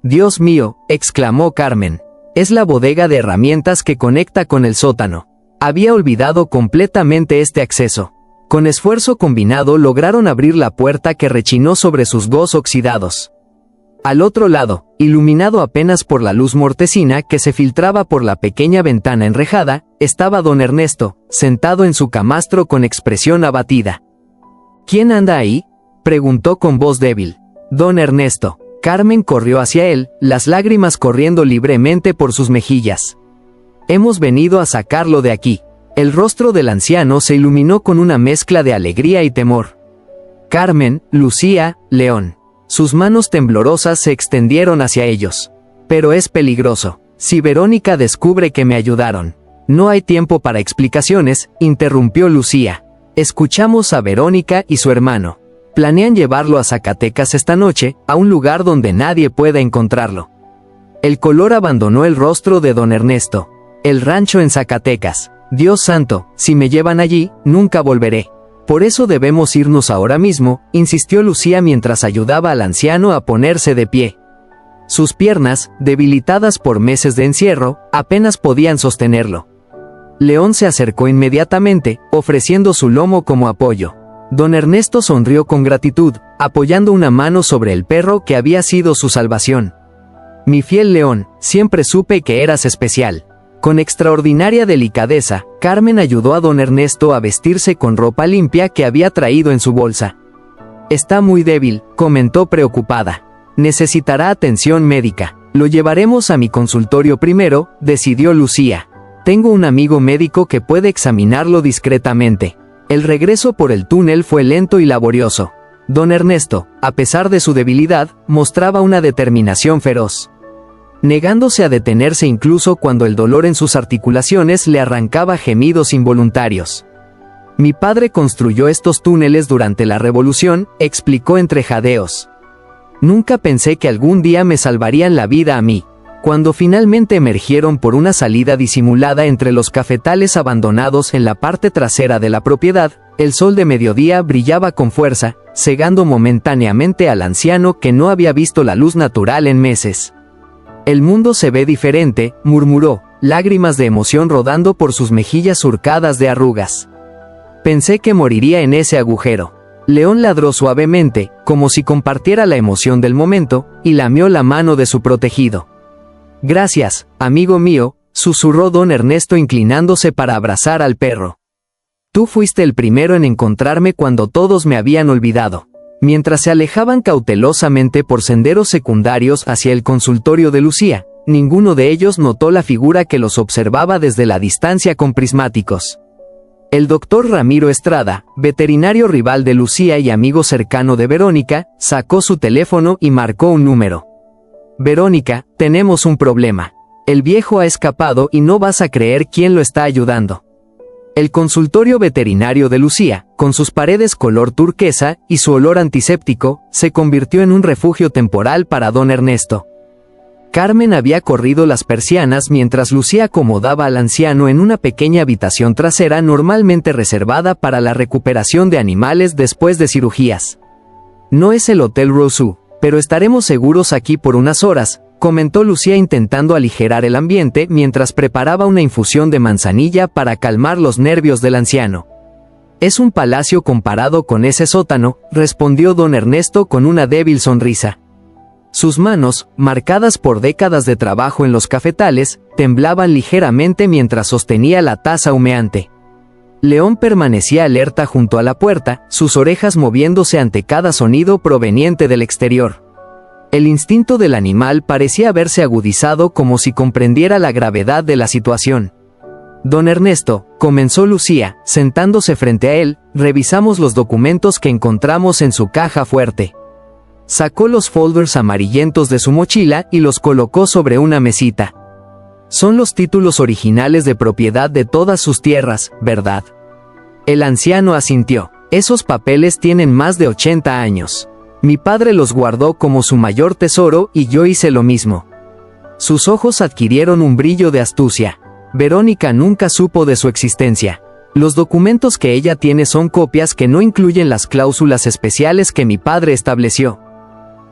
«Dios mío», exclamó Carmen. «Es la bodega de herramientas que conecta con el sótano. Había olvidado completamente este acceso». Con esfuerzo combinado lograron abrir la puerta que rechinó sobre sus gos oxidados. Al otro lado, iluminado apenas por la luz mortecina que se filtraba por la pequeña ventana enrejada, estaba don Ernesto, sentado en su camastro con expresión abatida. «¿Quién anda ahí?», preguntó con voz débil. «Don Ernesto». Carmen corrió hacia él, las lágrimas corriendo libremente por sus mejillas. «Hemos venido a sacarlo de aquí». El rostro del anciano se iluminó con una mezcla de alegría y temor. Carmen, Lucía, León. Sus manos temblorosas se extendieron hacia ellos. «Pero es peligroso. Si Verónica descubre que me ayudaron». «No hay tiempo para explicaciones», interrumpió Lucía. «Escuchamos a Verónica y su hermano. Planean llevarlo a Zacatecas esta noche, a un lugar donde nadie pueda encontrarlo». El color abandonó el rostro de don Ernesto. «El rancho en Zacatecas. Dios santo, si me llevan allí, nunca volveré. Por eso debemos irnos ahora mismo», insistió Lucía mientras ayudaba al anciano a ponerse de pie. Sus piernas, debilitadas por meses de encierro, apenas podían sostenerlo. León se acercó inmediatamente, ofreciendo su lomo como apoyo. Don Ernesto sonrió con gratitud, apoyando una mano sobre el perro que había sido su salvación. «Mi fiel León, siempre supe que eras especial». Con extraordinaria delicadeza, Carmen ayudó a don Ernesto a vestirse con ropa limpia que había traído en su bolsa. «Está muy débil», comentó preocupada. «Necesitará atención médica. Lo llevaremos a mi consultorio primero», decidió Lucía. «Tengo un amigo médico que puede examinarlo discretamente». El regreso por el túnel fue lento y laborioso. Don Ernesto, a pesar de su debilidad, mostraba una determinación feroz, negándose a detenerse incluso cuando el dolor en sus articulaciones le arrancaba gemidos involuntarios. «Mi padre construyó estos túneles durante la Revolución», explicó entre jadeos. «Nunca pensé que algún día me salvarían la vida a mí». Cuando finalmente emergieron por una salida disimulada entre los cafetales abandonados en la parte trasera de la propiedad, el sol de mediodía brillaba con fuerza, cegando momentáneamente al anciano que no había visto la luz natural en meses. «El mundo se ve diferente», murmuró, lágrimas de emoción rodando por sus mejillas surcadas de arrugas. «Pensé que moriría en ese agujero». León ladró suavemente, como si compartiera la emoción del momento, y lamió la mano de su protegido. «Gracias, amigo mío», susurró don Ernesto inclinándose para abrazar al perro. «Tú fuiste el primero en encontrarme cuando todos me habían olvidado». Mientras se alejaban cautelosamente por senderos secundarios hacia el consultorio de Lucía, ninguno de ellos notó la figura que los observaba desde la distancia con prismáticos. El doctor Ramiro Estrada, veterinario rival de Lucía y amigo cercano de Verónica, sacó su teléfono y marcó un número. «Verónica, tenemos un problema. El viejo ha escapado y no vas a creer quién lo está ayudando». El consultorio veterinario de Lucía, con sus paredes color turquesa y su olor antiséptico, se convirtió en un refugio temporal para don Ernesto. Carmen había corrido las persianas mientras Lucía acomodaba al anciano en una pequeña habitación trasera normalmente reservada para la recuperación de animales después de cirugías. No es el Hotel Rousseau, pero estaremos seguros aquí por unas horas, comentó Lucía intentando aligerar el ambiente mientras preparaba una infusión de manzanilla para calmar los nervios del anciano. Es un palacio comparado con ese sótano, respondió don Ernesto con una débil sonrisa. Sus manos, marcadas por décadas de trabajo en los cafetales, temblaban ligeramente mientras sostenía la taza humeante. León permanecía alerta junto a la puerta, sus orejas moviéndose ante cada sonido proveniente del exterior. El instinto del animal parecía haberse agudizado como si comprendiera la gravedad de la situación. Don Ernesto, comenzó Lucía, sentándose frente a él, revisamos los documentos que encontramos en su caja fuerte. Sacó los folders amarillentos de su mochila y los colocó sobre una mesita. Son los títulos originales de propiedad de todas sus tierras, ¿verdad? El anciano asintió. Esos papeles tienen más de 80 años. Mi padre los guardó como su mayor tesoro y yo hice lo mismo. Sus ojos adquirieron un brillo de astucia. Verónica nunca supo de su existencia. Los documentos que ella tiene son copias que no incluyen las cláusulas especiales que mi padre estableció.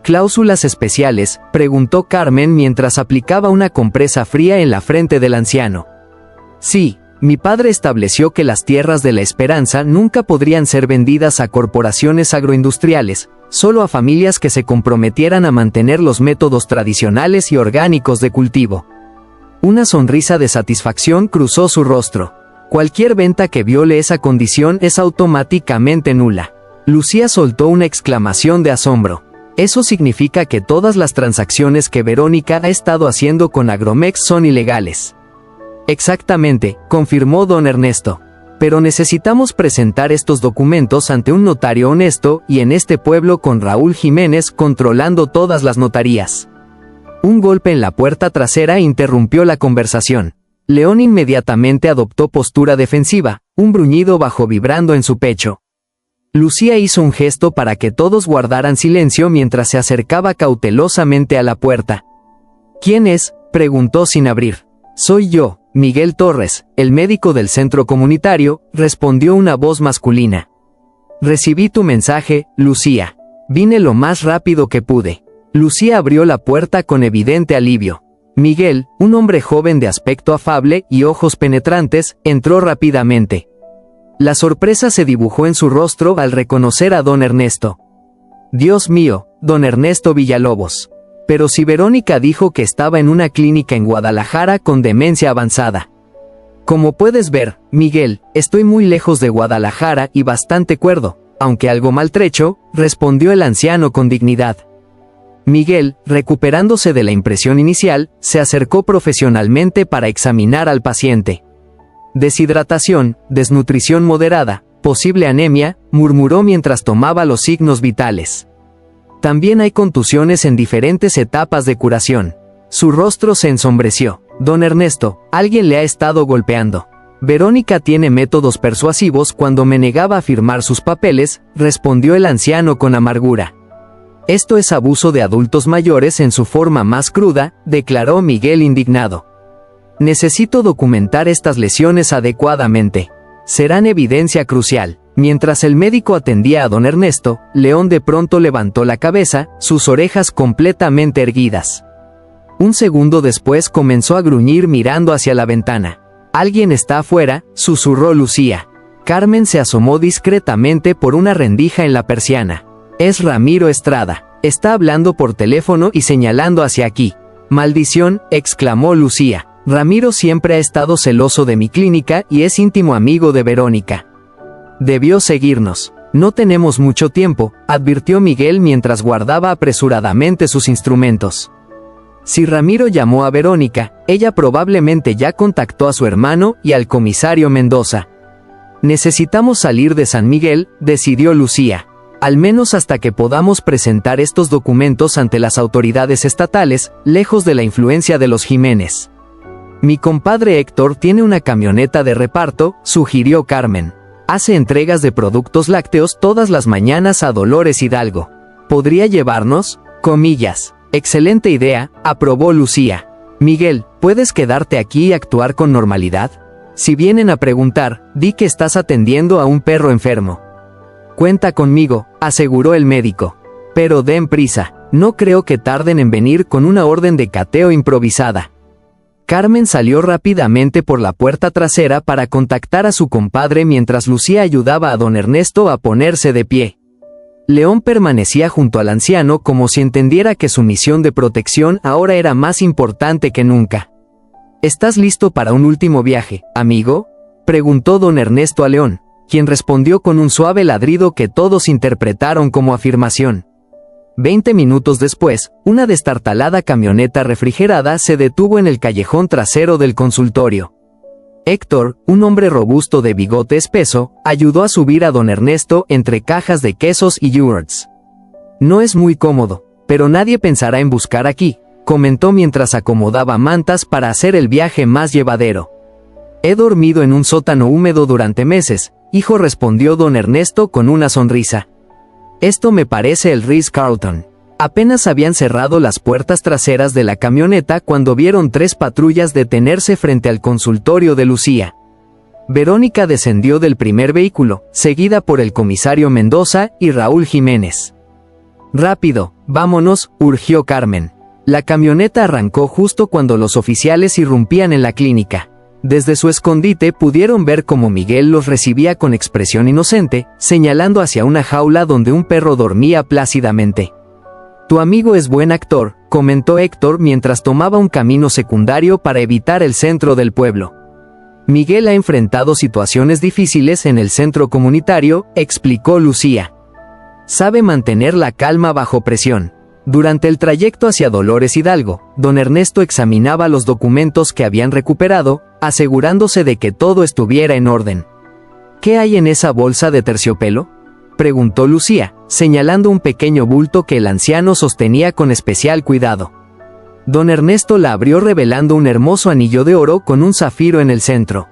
¿Cláusulas especiales?, preguntó Carmen mientras aplicaba una compresa fría en la frente del anciano. Sí, mi padre estableció que las tierras de la Esperanza nunca podrían ser vendidas a corporaciones agroindustriales, solo a familias que se comprometieran a mantener los métodos tradicionales y orgánicos de cultivo. Una sonrisa de satisfacción cruzó su rostro. Cualquier venta que viole esa condición es automáticamente nula. Lucía soltó una exclamación de asombro. Eso significa que todas las transacciones que Verónica ha estado haciendo con Agromex son ilegales. Exactamente, confirmó don Ernesto. Pero necesitamos presentar estos documentos ante un notario honesto y en este pueblo con Raúl Jiménez controlando todas las notarías. Un golpe en la puerta trasera interrumpió la conversación. León inmediatamente adoptó postura defensiva, un gruñido bajo vibrando en su pecho. Lucía hizo un gesto para que todos guardaran silencio mientras se acercaba cautelosamente a la puerta. ¿Quién es?, preguntó sin abrir. Soy yo, Miguel Torres, el médico del centro comunitario, respondió una voz masculina. Recibí tu mensaje, Lucía. Vine lo más rápido que pude. Lucía abrió la puerta con evidente alivio. Miguel, un hombre joven de aspecto afable y ojos penetrantes, entró rápidamente. La sorpresa se dibujó en su rostro al reconocer a don Ernesto. Dios mío, don Ernesto Villalobos. Pero si Verónica dijo que estaba en una clínica en Guadalajara con demencia avanzada. Como puedes ver, Miguel, estoy muy lejos de Guadalajara y bastante cuerdo, aunque algo maltrecho, respondió el anciano con dignidad. Miguel, recuperándose de la impresión inicial, se acercó profesionalmente para examinar al paciente. Deshidratación, desnutrición moderada, posible anemia, murmuró mientras tomaba los signos vitales. También hay contusiones en diferentes etapas de curación. Su rostro se ensombreció. Don Ernesto, alguien le ha estado golpeando. Verónica tiene métodos persuasivos cuando me negaba a firmar sus papeles, respondió el anciano con amargura. Esto es abuso de adultos mayores en su forma más cruda, declaró Miguel indignado. Necesito documentar estas lesiones adecuadamente. Serán evidencia crucial. Mientras el médico atendía a don Ernesto, León de pronto levantó la cabeza, sus orejas completamente erguidas. Un segundo después comenzó a gruñir mirando hacia la ventana. «Alguien está afuera», susurró Lucía. Carmen se asomó discretamente por una rendija en la persiana. «Es Ramiro Estrada. Está hablando por teléfono y señalando hacia aquí». «Maldición», exclamó Lucía. «Ramiro siempre ha estado celoso de mi clínica y es íntimo amigo de Verónica. Debió seguirnos. No tenemos mucho tiempo», advirtió Miguel mientras guardaba apresuradamente sus instrumentos. Si Ramiro llamó a Verónica, ella probablemente ya contactó a su hermano y al comisario Mendoza. Necesitamos salir de San Miguel, decidió Lucía. Al menos hasta que podamos presentar estos documentos ante las autoridades estatales, lejos de la influencia de los Jiménez. Mi compadre Héctor tiene una camioneta de reparto, sugirió Carmen. Hace entregas de productos lácteos todas las mañanas a Dolores Hidalgo. ¿Podría llevarnos? Comillas. Excelente idea, aprobó Lucía. Miguel, ¿puedes quedarte aquí y actuar con normalidad? Si vienen a preguntar, di que estás atendiendo a un perro enfermo. Cuenta conmigo, aseguró el médico. Pero den prisa, no creo que tarden en venir con una orden de cateo improvisada. Carmen salió rápidamente por la puerta trasera para contactar a su compadre mientras Lucía ayudaba a don Ernesto a ponerse de pie. León permanecía junto al anciano como si entendiera que su misión de protección ahora era más importante que nunca. ¿Estás listo para un último viaje, amigo?, preguntó don Ernesto a León, quien respondió con un suave ladrido que todos interpretaron como afirmación. 20 minutos después, una destartalada camioneta refrigerada se detuvo en el callejón trasero del consultorio. Héctor, un hombre robusto de bigote espeso, ayudó a subir a don Ernesto entre cajas de quesos y yogurts. No es muy cómodo, pero nadie pensará en buscar aquí, comentó mientras acomodaba mantas para hacer el viaje más llevadero. He dormido en un sótano húmedo durante meses, hijo, respondió don Ernesto con una sonrisa. Esto me parece el Ritz-Carlton. Apenas habían cerrado las puertas traseras de la camioneta cuando vieron 3 patrullas detenerse frente al consultorio de Lucía. Verónica descendió del primer vehículo, seguida por el comisario Mendoza y Raúl Jiménez. Rápido, vámonos, urgió Carmen. La camioneta arrancó justo cuando los oficiales irrumpían en la clínica. Desde su escondite pudieron ver cómo Miguel los recibía con expresión inocente, señalando hacia una jaula donde un perro dormía plácidamente. Tu amigo es buen actor, comentó Héctor mientras tomaba un camino secundario para evitar el centro del pueblo. Miguel ha enfrentado situaciones difíciles en el centro comunitario, explicó Lucía. Sabe mantener la calma bajo presión. Durante el trayecto hacia Dolores Hidalgo, don Ernesto examinaba los documentos que habían recuperado, asegurándose de que todo estuviera en orden. ¿Qué hay en esa bolsa de terciopelo?, preguntó Lucía, señalando un pequeño bulto que el anciano sostenía con especial cuidado. Don Ernesto la abrió revelando un hermoso anillo de oro con un zafiro en el centro.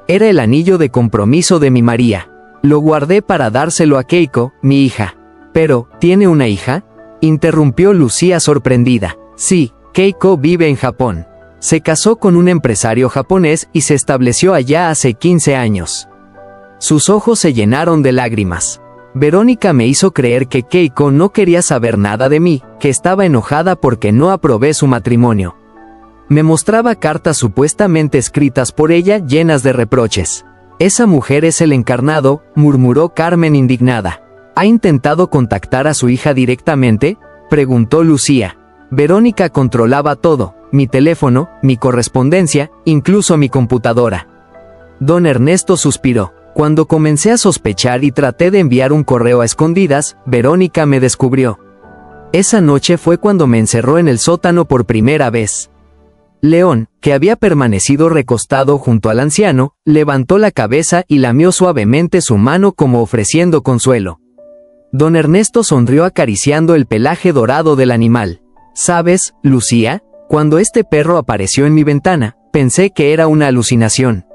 Era el anillo de compromiso de mi María. Lo guardé para dárselo a Keiko, mi hija. Pero, ¿tiene una hija?, interrumpió Lucía sorprendida. Sí, Keiko vive en Japón. Se casó con un empresario japonés y se estableció allá hace 15 años. Sus ojos se llenaron de lágrimas. Verónica me hizo creer que Keiko no quería saber nada de mí, que estaba enojada porque no aprobé su matrimonio. Me mostraba cartas supuestamente escritas por ella llenas de reproches. Esa mujer es el encarnado, murmuró Carmen indignada. ¿Ha intentado contactar a su hija directamente?, preguntó Lucía. Verónica controlaba todo, mi teléfono, mi correspondencia, incluso mi computadora. Don Ernesto suspiró. Cuando comencé a sospechar y traté de enviar un correo a escondidas, Verónica me descubrió. Esa noche fue cuando me encerró en el sótano por primera vez. León, que había permanecido recostado junto al anciano, levantó la cabeza y lamió suavemente su mano como ofreciendo consuelo. Don Ernesto sonrió acariciando el pelaje dorado del animal. ¿Sabes, Lucía? Cuando este perro apareció en mi ventana, pensé que era una alucinación.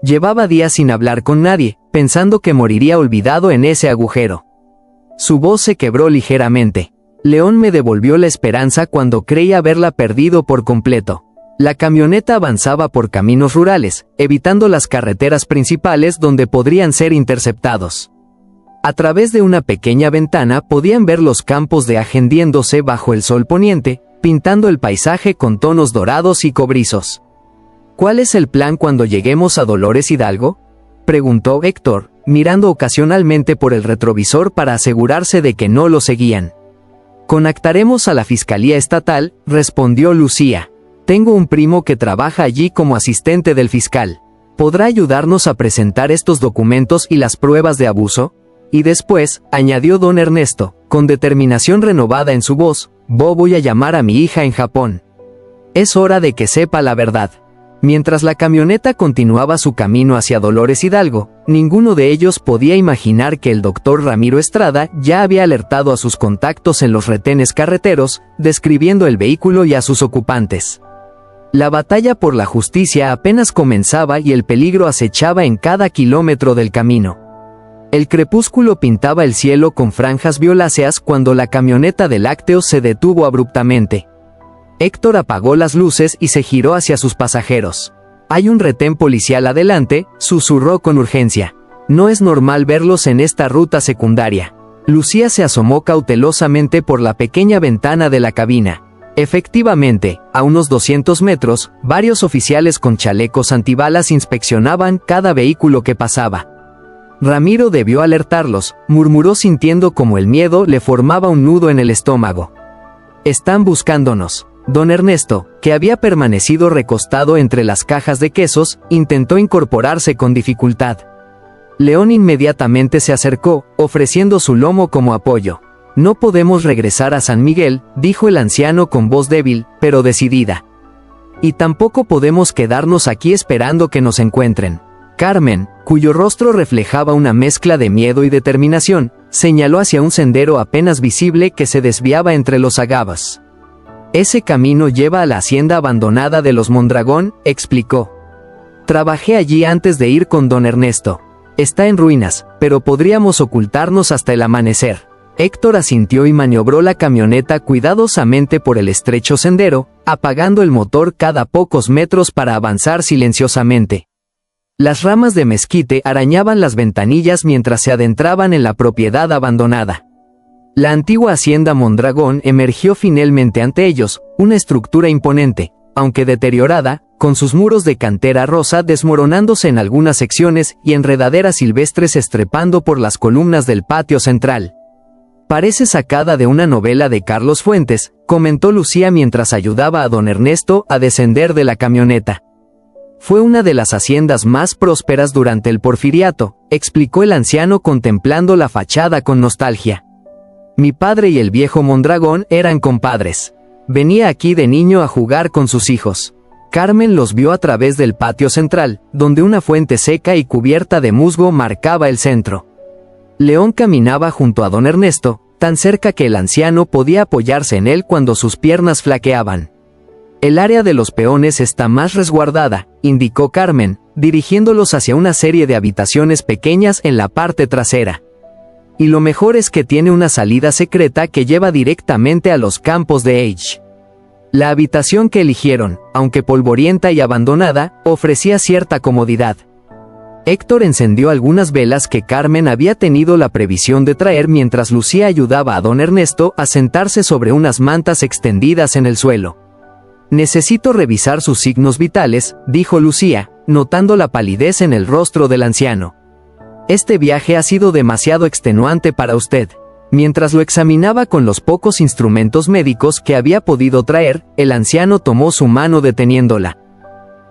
Llevaba días sin hablar con nadie, pensando que moriría olvidado en ese agujero. Su voz se quebró ligeramente. León me devolvió la esperanza cuando creí haberla perdido por completo. La camioneta avanzaba por caminos rurales, evitando las carreteras principales donde podrían ser interceptados. A través de una pequeña ventana podían ver los campos de aje hendiéndose bajo el sol poniente, pintando el paisaje con tonos dorados y cobrizos. ¿Cuál es el plan cuando lleguemos a Dolores Hidalgo?, preguntó Héctor, mirando ocasionalmente por el retrovisor para asegurarse de que no lo seguían. Contactaremos a la Fiscalía Estatal, respondió Lucía. Tengo un primo que trabaja allí como asistente del fiscal. ¿Podrá ayudarnos a presentar estos documentos y las pruebas de abuso? Y después, añadió don Ernesto, con determinación renovada en su voz, voy a llamar a mi hija en Japón. Es hora de que sepa la verdad. Mientras la camioneta continuaba su camino hacia Dolores Hidalgo, ninguno de ellos podía imaginar que el doctor Ramiro Estrada ya había alertado a sus contactos en los retenes carreteros, describiendo el vehículo y a sus ocupantes. La batalla por la justicia apenas comenzaba y el peligro acechaba en cada kilómetro del camino. El crepúsculo pintaba el cielo con franjas violáceas cuando la camioneta de lácteos se detuvo abruptamente. Héctor apagó las luces y se giró hacia sus pasajeros. «Hay un retén policial adelante», susurró con urgencia. «No es normal verlos en esta ruta secundaria». Lucía se asomó cautelosamente por la pequeña ventana de la cabina. Efectivamente, a unos 200 metros, varios oficiales con chalecos antibalas inspeccionaban cada vehículo que pasaba. Ramiro debió alertarlos, murmuró sintiendo como el miedo le formaba un nudo en el estómago. «Están buscándonos». Don Ernesto, que había permanecido recostado entre las cajas de quesos, intentó incorporarse con dificultad. León inmediatamente se acercó, ofreciendo su lomo como apoyo. «No podemos regresar a San Miguel», dijo el anciano con voz débil, pero decidida. «Y tampoco podemos quedarnos aquí esperando que nos encuentren». Carmen, cuyo rostro reflejaba una mezcla de miedo y determinación, señaló hacia un sendero apenas visible que se desviaba entre los agavas. «Ese camino lleva a la hacienda abandonada de los Mondragón», explicó. «Trabajé allí antes de ir con don Ernesto. Está en ruinas, pero podríamos ocultarnos hasta el amanecer». Héctor asintió y maniobró la camioneta cuidadosamente por el estrecho sendero, apagando el motor cada pocos metros para avanzar silenciosamente. Las ramas de mezquite arañaban las ventanillas mientras se adentraban en la propiedad abandonada. La antigua hacienda Mondragón emergió finalmente ante ellos, una estructura imponente, aunque deteriorada, con sus muros de cantera rosa desmoronándose en algunas secciones y enredaderas silvestres estrepando por las columnas del patio central. «Parece sacada de una novela de Carlos Fuentes», comentó Lucía mientras ayudaba a don Ernesto a descender de la camioneta. «Fue una de las haciendas más prósperas durante el Porfiriato», explicó el anciano contemplando la fachada con nostalgia. «Mi padre y el viejo Mondragón eran compadres. Venía aquí de niño a jugar con sus hijos». Carmen los vio a través del patio central, donde una fuente seca y cubierta de musgo marcaba el centro. León caminaba junto a don Ernesto, tan cerca que el anciano podía apoyarse en él cuando sus piernas flaqueaban. «El área de los peones está más resguardada», indicó Carmen, dirigiéndolos hacia una serie de habitaciones pequeñas en la parte trasera. «Y lo mejor es que tiene una salida secreta que lleva directamente a los campos de Age». La habitación que eligieron, aunque polvorienta y abandonada, ofrecía cierta comodidad. Héctor encendió algunas velas que Carmen había tenido la previsión de traer mientras Lucía ayudaba a don Ernesto a sentarse sobre unas mantas extendidas en el suelo. «Necesito revisar sus signos vitales», dijo Lucía, notando la palidez en el rostro del anciano. «Este viaje ha sido demasiado extenuante para usted». Mientras lo examinaba con los pocos instrumentos médicos que había podido traer, el anciano tomó su mano deteniéndola.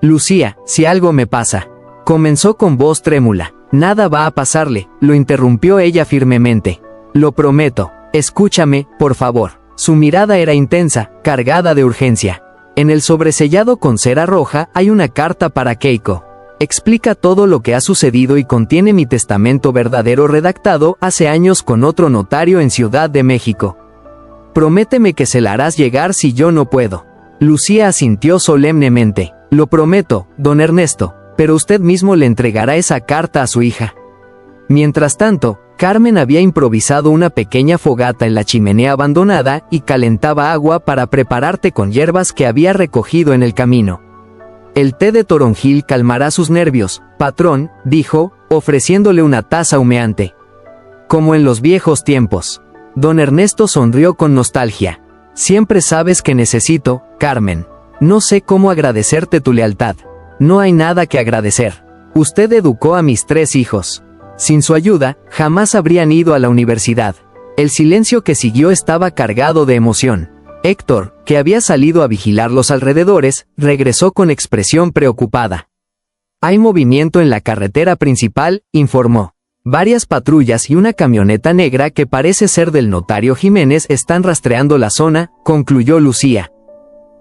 «Lucía, si algo me pasa», comenzó con voz trémula. «Nada va a pasarle», lo interrumpió ella firmemente. «Lo prometo. Escúchame, por favor». Su mirada era intensa, cargada de urgencia. «En el sobresellado con cera roja hay una carta para Keiko. Explica todo lo que ha sucedido y contiene mi testamento verdadero redactado hace años con otro notario en Ciudad de México. Prométeme que se la harás llegar si yo no puedo». Lucía asintió solemnemente. «Lo prometo, don Ernesto, pero usted mismo le entregará esa carta a su hija». Mientras tanto, Carmen había improvisado una pequeña fogata en la chimenea abandonada y calentaba agua para preparar té con hierbas que había recogido en el camino. «El té de toronjil calmará sus nervios, patrón», dijo, ofreciéndole una taza humeante. «Como en los viejos tiempos». Don Ernesto sonrió con nostalgia. «Siempre sabes que necesito, Carmen. No sé cómo agradecerte tu lealtad». «No hay nada que agradecer. Usted educó a mis 3 hijos. Sin su ayuda, jamás habrían ido a la universidad». El silencio que siguió estaba cargado de emoción. Héctor, que había salido a vigilar los alrededores, regresó con expresión preocupada. «Hay movimiento en la carretera principal», informó. «Varias patrullas y una camioneta negra que parece ser del notario Jiménez están rastreando la zona», concluyó Lucía.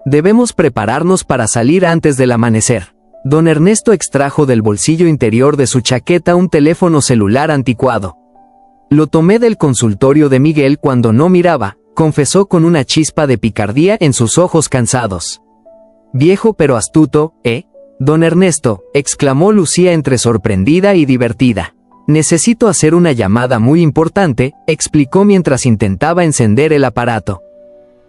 «Debemos prepararnos para salir antes del amanecer». Don Ernesto extrajo del bolsillo interior de su chaqueta un teléfono celular anticuado. «Lo tomé del consultorio de Miguel cuando no miraba», confesó con una chispa de picardía en sus ojos cansados. Viejo pero astuto, ¿eh? Don Ernesto, exclamó Lucía entre sorprendida y divertida. Necesito hacer una llamada muy importante, explicó mientras intentaba encender el aparato.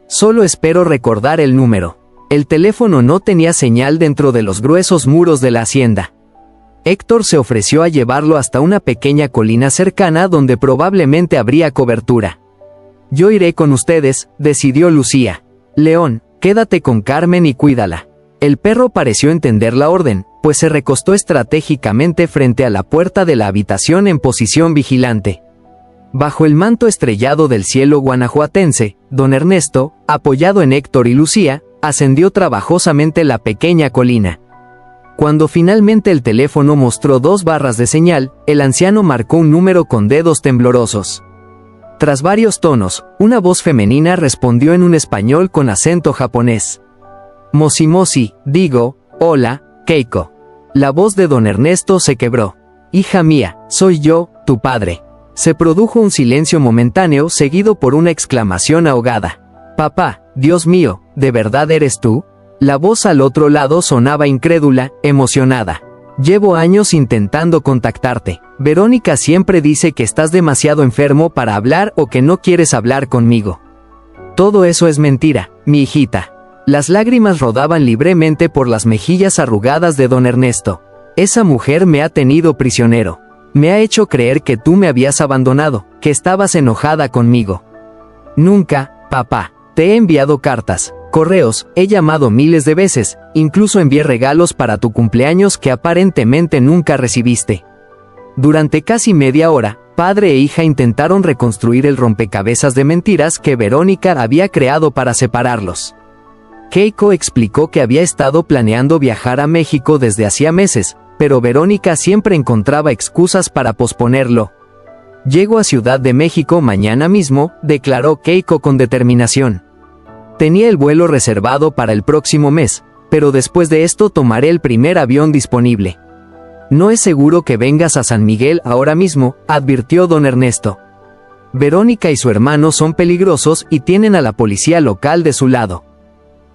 Solo espero recordar el número. El teléfono no tenía señal dentro de los gruesos muros de la hacienda. Héctor se ofreció a llevarlo hasta una pequeña colina cercana donde probablemente habría cobertura. Yo iré con ustedes, decidió Lucía. León, quédate con Carmen y cuídala. El perro pareció entender la orden, pues se recostó estratégicamente frente a la puerta de la habitación en posición vigilante. Bajo el manto estrellado del cielo guanajuatense, don Ernesto, apoyado en Héctor y Lucía, ascendió trabajosamente la pequeña colina. Cuando finalmente el teléfono mostró 2 barras de señal, el anciano marcó un número con dedos temblorosos. Tras varios tonos, una voz femenina respondió en un español con acento japonés. Mosi mosi, digo, hola, Keiko. La voz de don Ernesto se quebró. Hija mía, soy yo, tu padre. Se produjo un silencio momentáneo seguido por una exclamación ahogada. Papá, Dios mío, ¿de verdad eres tú? La voz al otro lado sonaba incrédula, emocionada. Llevo años intentando contactarte. Verónica siempre dice que estás demasiado enfermo para hablar o que no quieres hablar conmigo. Todo eso es mentira, mi hijita. Las lágrimas rodaban libremente por las mejillas arrugadas de don Ernesto. Esa mujer me ha tenido prisionero. Me ha hecho creer que tú me habías abandonado, que estabas enojada conmigo. Nunca, papá. Te he enviado cartas, correos, he llamado miles de veces, incluso envié regalos para tu cumpleaños que aparentemente nunca recibiste. Durante casi media hora, padre e hija intentaron reconstruir el rompecabezas de mentiras que Verónica había creado para separarlos. Keiko explicó que había estado planeando viajar a México desde hacía meses, pero Verónica siempre encontraba excusas para posponerlo. Llego a Ciudad de México mañana mismo, declaró Keiko con determinación. Tenía el vuelo reservado para el próximo mes, pero después de esto tomaré el primer avión disponible. No es seguro que vengas a San Miguel ahora mismo, advirtió don Ernesto. Verónica y su hermano son peligrosos y tienen a la policía local de su lado.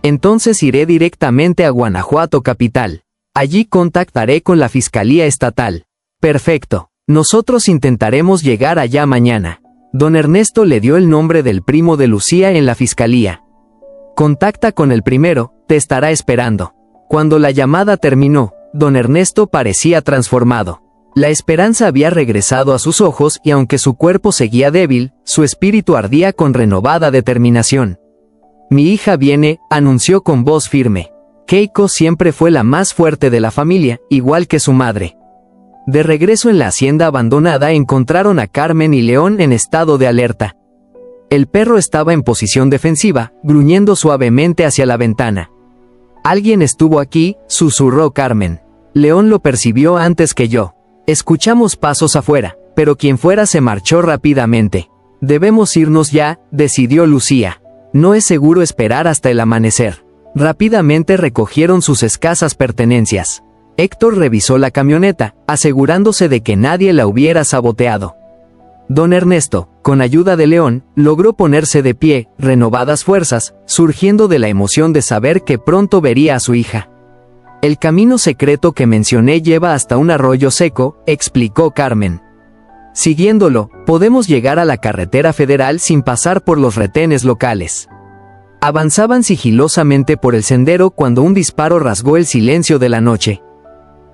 Entonces iré directamente a Guanajuato capital. Allí contactaré con la Fiscalía Estatal. Perfecto. Nosotros intentaremos llegar allá mañana. Don Ernesto le dio el nombre del primo de Lucía en la Fiscalía. Contacta con el primero, te estará esperando. Cuando la llamada terminó, don Ernesto parecía transformado. La esperanza había regresado a sus ojos y aunque su cuerpo seguía débil, su espíritu ardía con renovada determinación. Mi hija viene, anunció con voz firme. Keiko siempre fue la más fuerte de la familia, igual que su madre. De regreso en la hacienda abandonada encontraron a Carmen y León en estado de alerta. El perro estaba en posición defensiva, gruñendo suavemente hacia la ventana. Alguien estuvo aquí, susurró Carmen. León lo percibió antes que yo. Escuchamos pasos afuera, pero quien fuera se marchó rápidamente. Debemos irnos ya, decidió Lucía. No es seguro esperar hasta el amanecer. Rápidamente recogieron sus escasas pertenencias. Héctor revisó la camioneta, asegurándose de que nadie la hubiera saboteado. Don Ernesto, con ayuda de León, logró ponerse de pie, renovadas fuerzas, surgiendo de la emoción de saber que pronto vería a su hija. El camino secreto que mencioné lleva hasta un arroyo seco, explicó Carmen. Siguiéndolo, podemos llegar a la carretera federal sin pasar por los retenes locales. Avanzaban sigilosamente por el sendero cuando un disparo rasgó el silencio de la noche.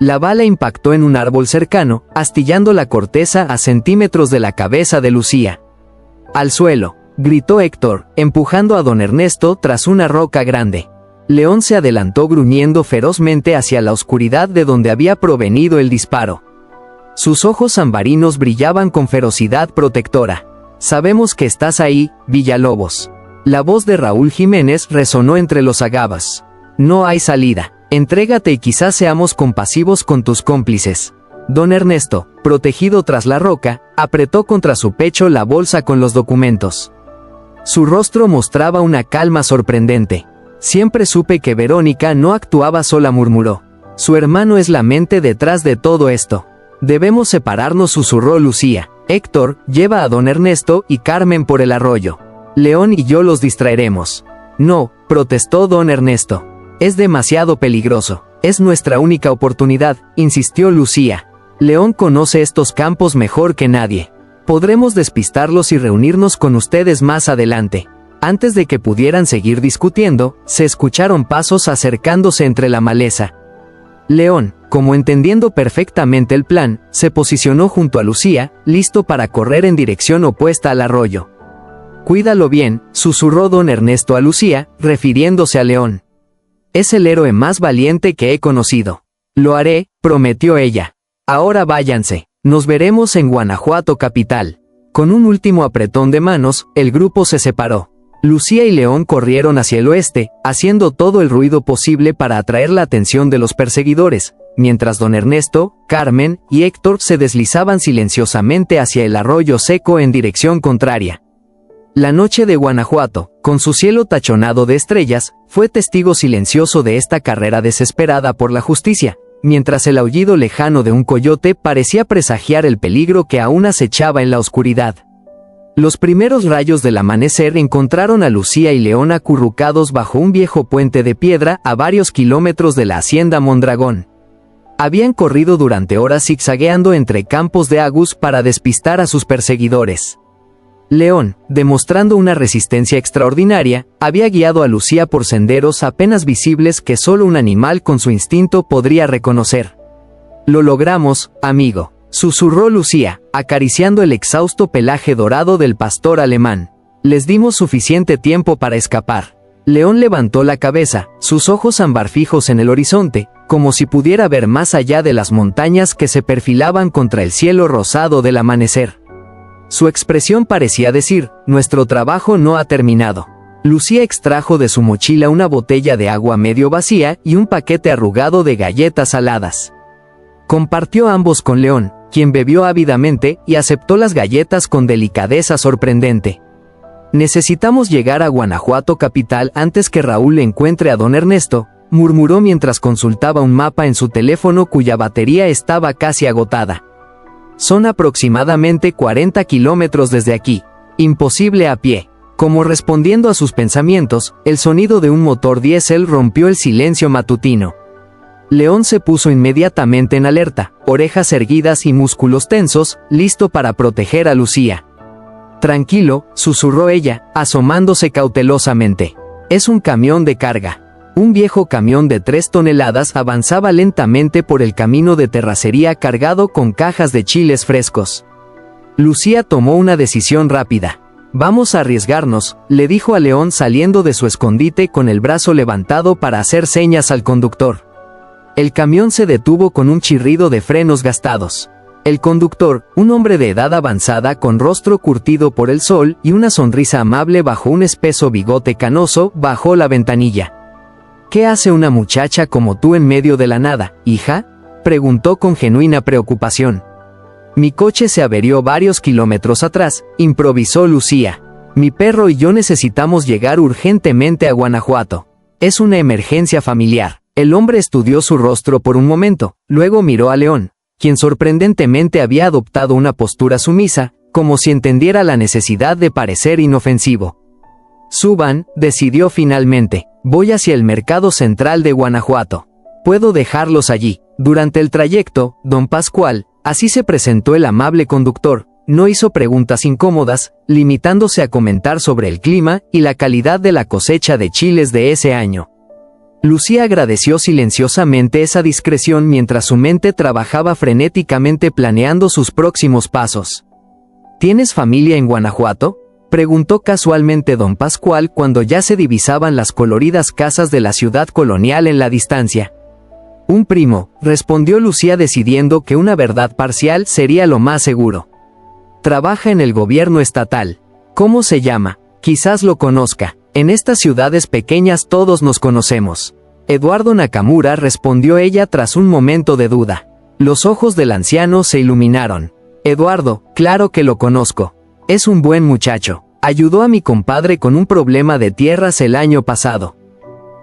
La bala impactó en un árbol cercano, astillando la corteza a centímetros de la cabeza de Lucía. ¡Al suelo!, gritó Héctor, empujando a don Ernesto tras una roca grande. León se adelantó gruñendo ferozmente hacia la oscuridad de donde había provenido el disparo. Sus ojos ambarinos brillaban con ferocidad protectora. Sabemos que estás ahí, Villalobos. La voz de Raúl Jiménez resonó entre los agavas. No hay salida. Entrégate y quizás seamos compasivos con tus cómplices. Don Ernesto, protegido tras la roca, apretó contra su pecho la bolsa con los documentos. Su rostro mostraba una calma sorprendente. Siempre supe que Verónica no actuaba sola, murmuró. Su hermano es la mente detrás de todo esto. Debemos separarnos, susurró Lucía. Héctor, lleva a don Ernesto y Carmen por el arroyo. León y yo los distraeremos. No, protestó don Ernesto. Es demasiado peligroso. Es nuestra única oportunidad, insistió Lucía. León conoce estos campos mejor que nadie. Podremos despistarlos y reunirnos con ustedes más adelante. Antes de que pudieran seguir discutiendo, se escucharon pasos acercándose entre la maleza. León, como entendiendo perfectamente el plan, se posicionó junto a Lucía, listo para correr en dirección opuesta al arroyo. «Cuídalo bien», susurró don Ernesto a Lucía, refiriéndose a León. «Es el héroe más valiente que he conocido». «Lo haré», prometió ella. «Ahora váyanse. Nos veremos en Guanajuato capital». Con un último apretón de manos, el grupo se separó. Lucía y León corrieron hacia el oeste, haciendo todo el ruido posible para atraer la atención de los perseguidores, mientras don Ernesto, Carmen y Héctor se deslizaban silenciosamente hacia el arroyo seco en dirección contraria. La noche de Guanajuato, con su cielo tachonado de estrellas, fue testigo silencioso de esta carrera desesperada por la justicia, mientras el aullido lejano de un coyote parecía presagiar el peligro que aún acechaba en la oscuridad. Los primeros rayos del amanecer encontraron a Lucía y León acurrucados bajo un viejo puente de piedra a varios kilómetros de la hacienda Mondragón. Habían corrido durante horas zigzagueando entre campos de agus para despistar a sus perseguidores. León, demostrando una resistencia extraordinaria, había guiado a Lucía por senderos apenas visibles que solo un animal con su instinto podría reconocer. «Lo logramos, amigo», susurró Lucía, acariciando el exhausto pelaje dorado del pastor alemán. «Les dimos suficiente tiempo para escapar». León levantó la cabeza, sus ojos ámbar fijos en el horizonte, como si pudiera ver más allá de las montañas que se perfilaban contra el cielo rosado del amanecer. Su expresión parecía decir, nuestro trabajo no ha terminado. Lucía extrajo de su mochila una botella de agua medio vacía y un paquete arrugado de galletas saladas. Compartió ambos con León, quien bebió ávidamente y aceptó las galletas con delicadeza sorprendente. «Necesitamos llegar a Guanajuato capital antes que Raúl encuentre a don Ernesto», murmuró mientras consultaba un mapa en su teléfono cuya batería estaba casi agotada. «Son aproximadamente 40 kilómetros desde aquí. Imposible a pie». Como respondiendo a sus pensamientos, el sonido de un motor diésel rompió el silencio matutino. León se puso inmediatamente en alerta, orejas erguidas y músculos tensos, listo para proteger a Lucía. «Tranquilo», susurró ella, asomándose cautelosamente. «Es un camión de carga». Un viejo camión de 3 toneladas avanzaba lentamente por el camino de terracería cargado con cajas de chiles frescos. Lucía tomó una decisión rápida. «Vamos a arriesgarnos», le dijo a León saliendo de su escondite con el brazo levantado para hacer señas al conductor. El camión se detuvo con un chirrido de frenos gastados. El conductor, un hombre de edad avanzada con rostro curtido por el sol y una sonrisa amable bajo un espeso bigote canoso, bajó la ventanilla. «¿Qué hace una muchacha como tú en medio de la nada, hija?», preguntó con genuina preocupación. «Mi coche se averió varios kilómetros atrás», improvisó Lucía. «Mi perro y yo necesitamos llegar urgentemente a Guanajuato. Es una emergencia familiar». El hombre estudió su rostro por un momento, luego miró a León, quien sorprendentemente había adoptado una postura sumisa, como si entendiera la necesidad de parecer inofensivo. «Suban», decidió finalmente. «Voy hacia el mercado central de Guanajuato. Puedo dejarlos allí». Durante el trayecto, don Pascual, así se presentó el amable conductor, no hizo preguntas incómodas, limitándose a comentar sobre el clima y la calidad de la cosecha de chiles de ese año. Lucía agradeció silenciosamente esa discreción mientras su mente trabajaba frenéticamente planeando sus próximos pasos. «¿Tienes familia en Guanajuato?», preguntó casualmente don Pascual cuando ya se divisaban las coloridas casas de la ciudad colonial en la distancia. «Un primo», respondió Lucía decidiendo que una verdad parcial sería lo más seguro. «Trabaja en el gobierno estatal». «¿Cómo se llama? Quizás lo conozca. En estas ciudades pequeñas todos nos conocemos». «Eduardo Nakamura», respondió ella tras un momento de duda. Los ojos del anciano se iluminaron. «Eduardo, claro que lo conozco. Es un buen muchacho. Ayudó a mi compadre con un problema de tierras el año pasado».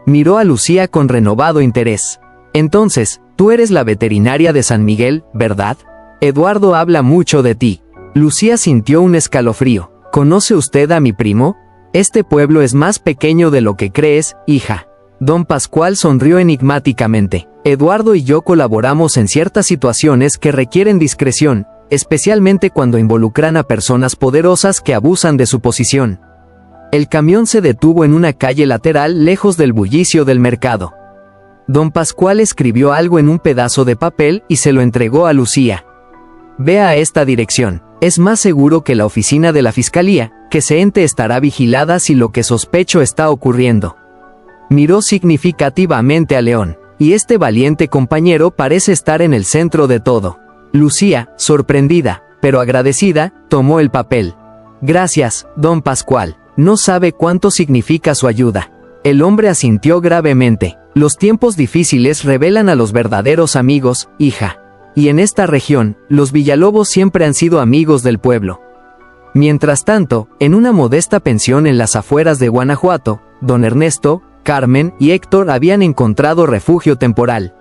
Miró a Lucía con renovado interés. «Entonces, tú eres la veterinaria de San Miguel, ¿verdad? Eduardo habla mucho de ti». Lucía sintió un escalofrío. «¿Conoce usted a mi primo? Este pueblo es más pequeño de lo que crees, hija». Don Pascual sonrió enigmáticamente. Eduardo y yo colaboramos en ciertas situaciones que requieren discreción, especialmente cuando involucran a personas poderosas que abusan de su posición. El camión se detuvo en una calle lateral lejos del bullicio del mercado. Don Pascual escribió algo en un pedazo de papel y se lo entregó a Lucía. Ve a esta dirección. Es más seguro que la oficina de la fiscalía, que ese ente estará vigilada si lo que sospecho está ocurriendo. Miró significativamente a León. Y este valiente compañero parece estar en el centro de todo. Lucía, sorprendida, pero agradecida, tomó el papel. Gracias, don Pascual. No sabe cuánto significa su ayuda. El hombre asintió gravemente. Los tiempos difíciles revelan a los verdaderos amigos, hija. Y en esta región, los Villalobos siempre han sido amigos del pueblo. Mientras tanto, en una modesta pensión en las afueras de Guanajuato, don Ernesto, Carmen y Héctor habían encontrado refugio temporal.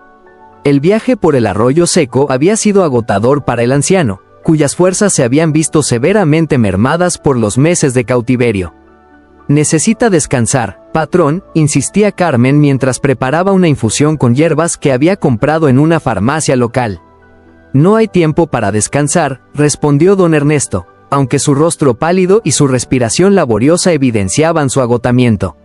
El viaje por el arroyo seco había sido agotador para el anciano, cuyas fuerzas se habían visto severamente mermadas por los meses de cautiverio. Necesita descansar, patrón, insistía Carmen mientras preparaba una infusión con hierbas que había comprado en una farmacia local. No hay tiempo para descansar, respondió don Ernesto, aunque su rostro pálido y su respiración laboriosa evidenciaban su agotamiento.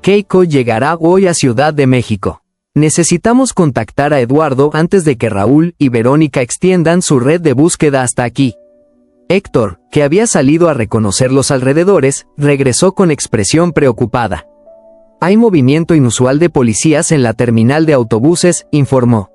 Keiko llegará hoy a Ciudad de México. Necesitamos contactar a Eduardo antes de que Raúl y Verónica extiendan su red de búsqueda hasta aquí. Héctor, que había salido a reconocer los alrededores, regresó con expresión preocupada. Hay movimiento inusual de policías en la terminal de autobuses, informó.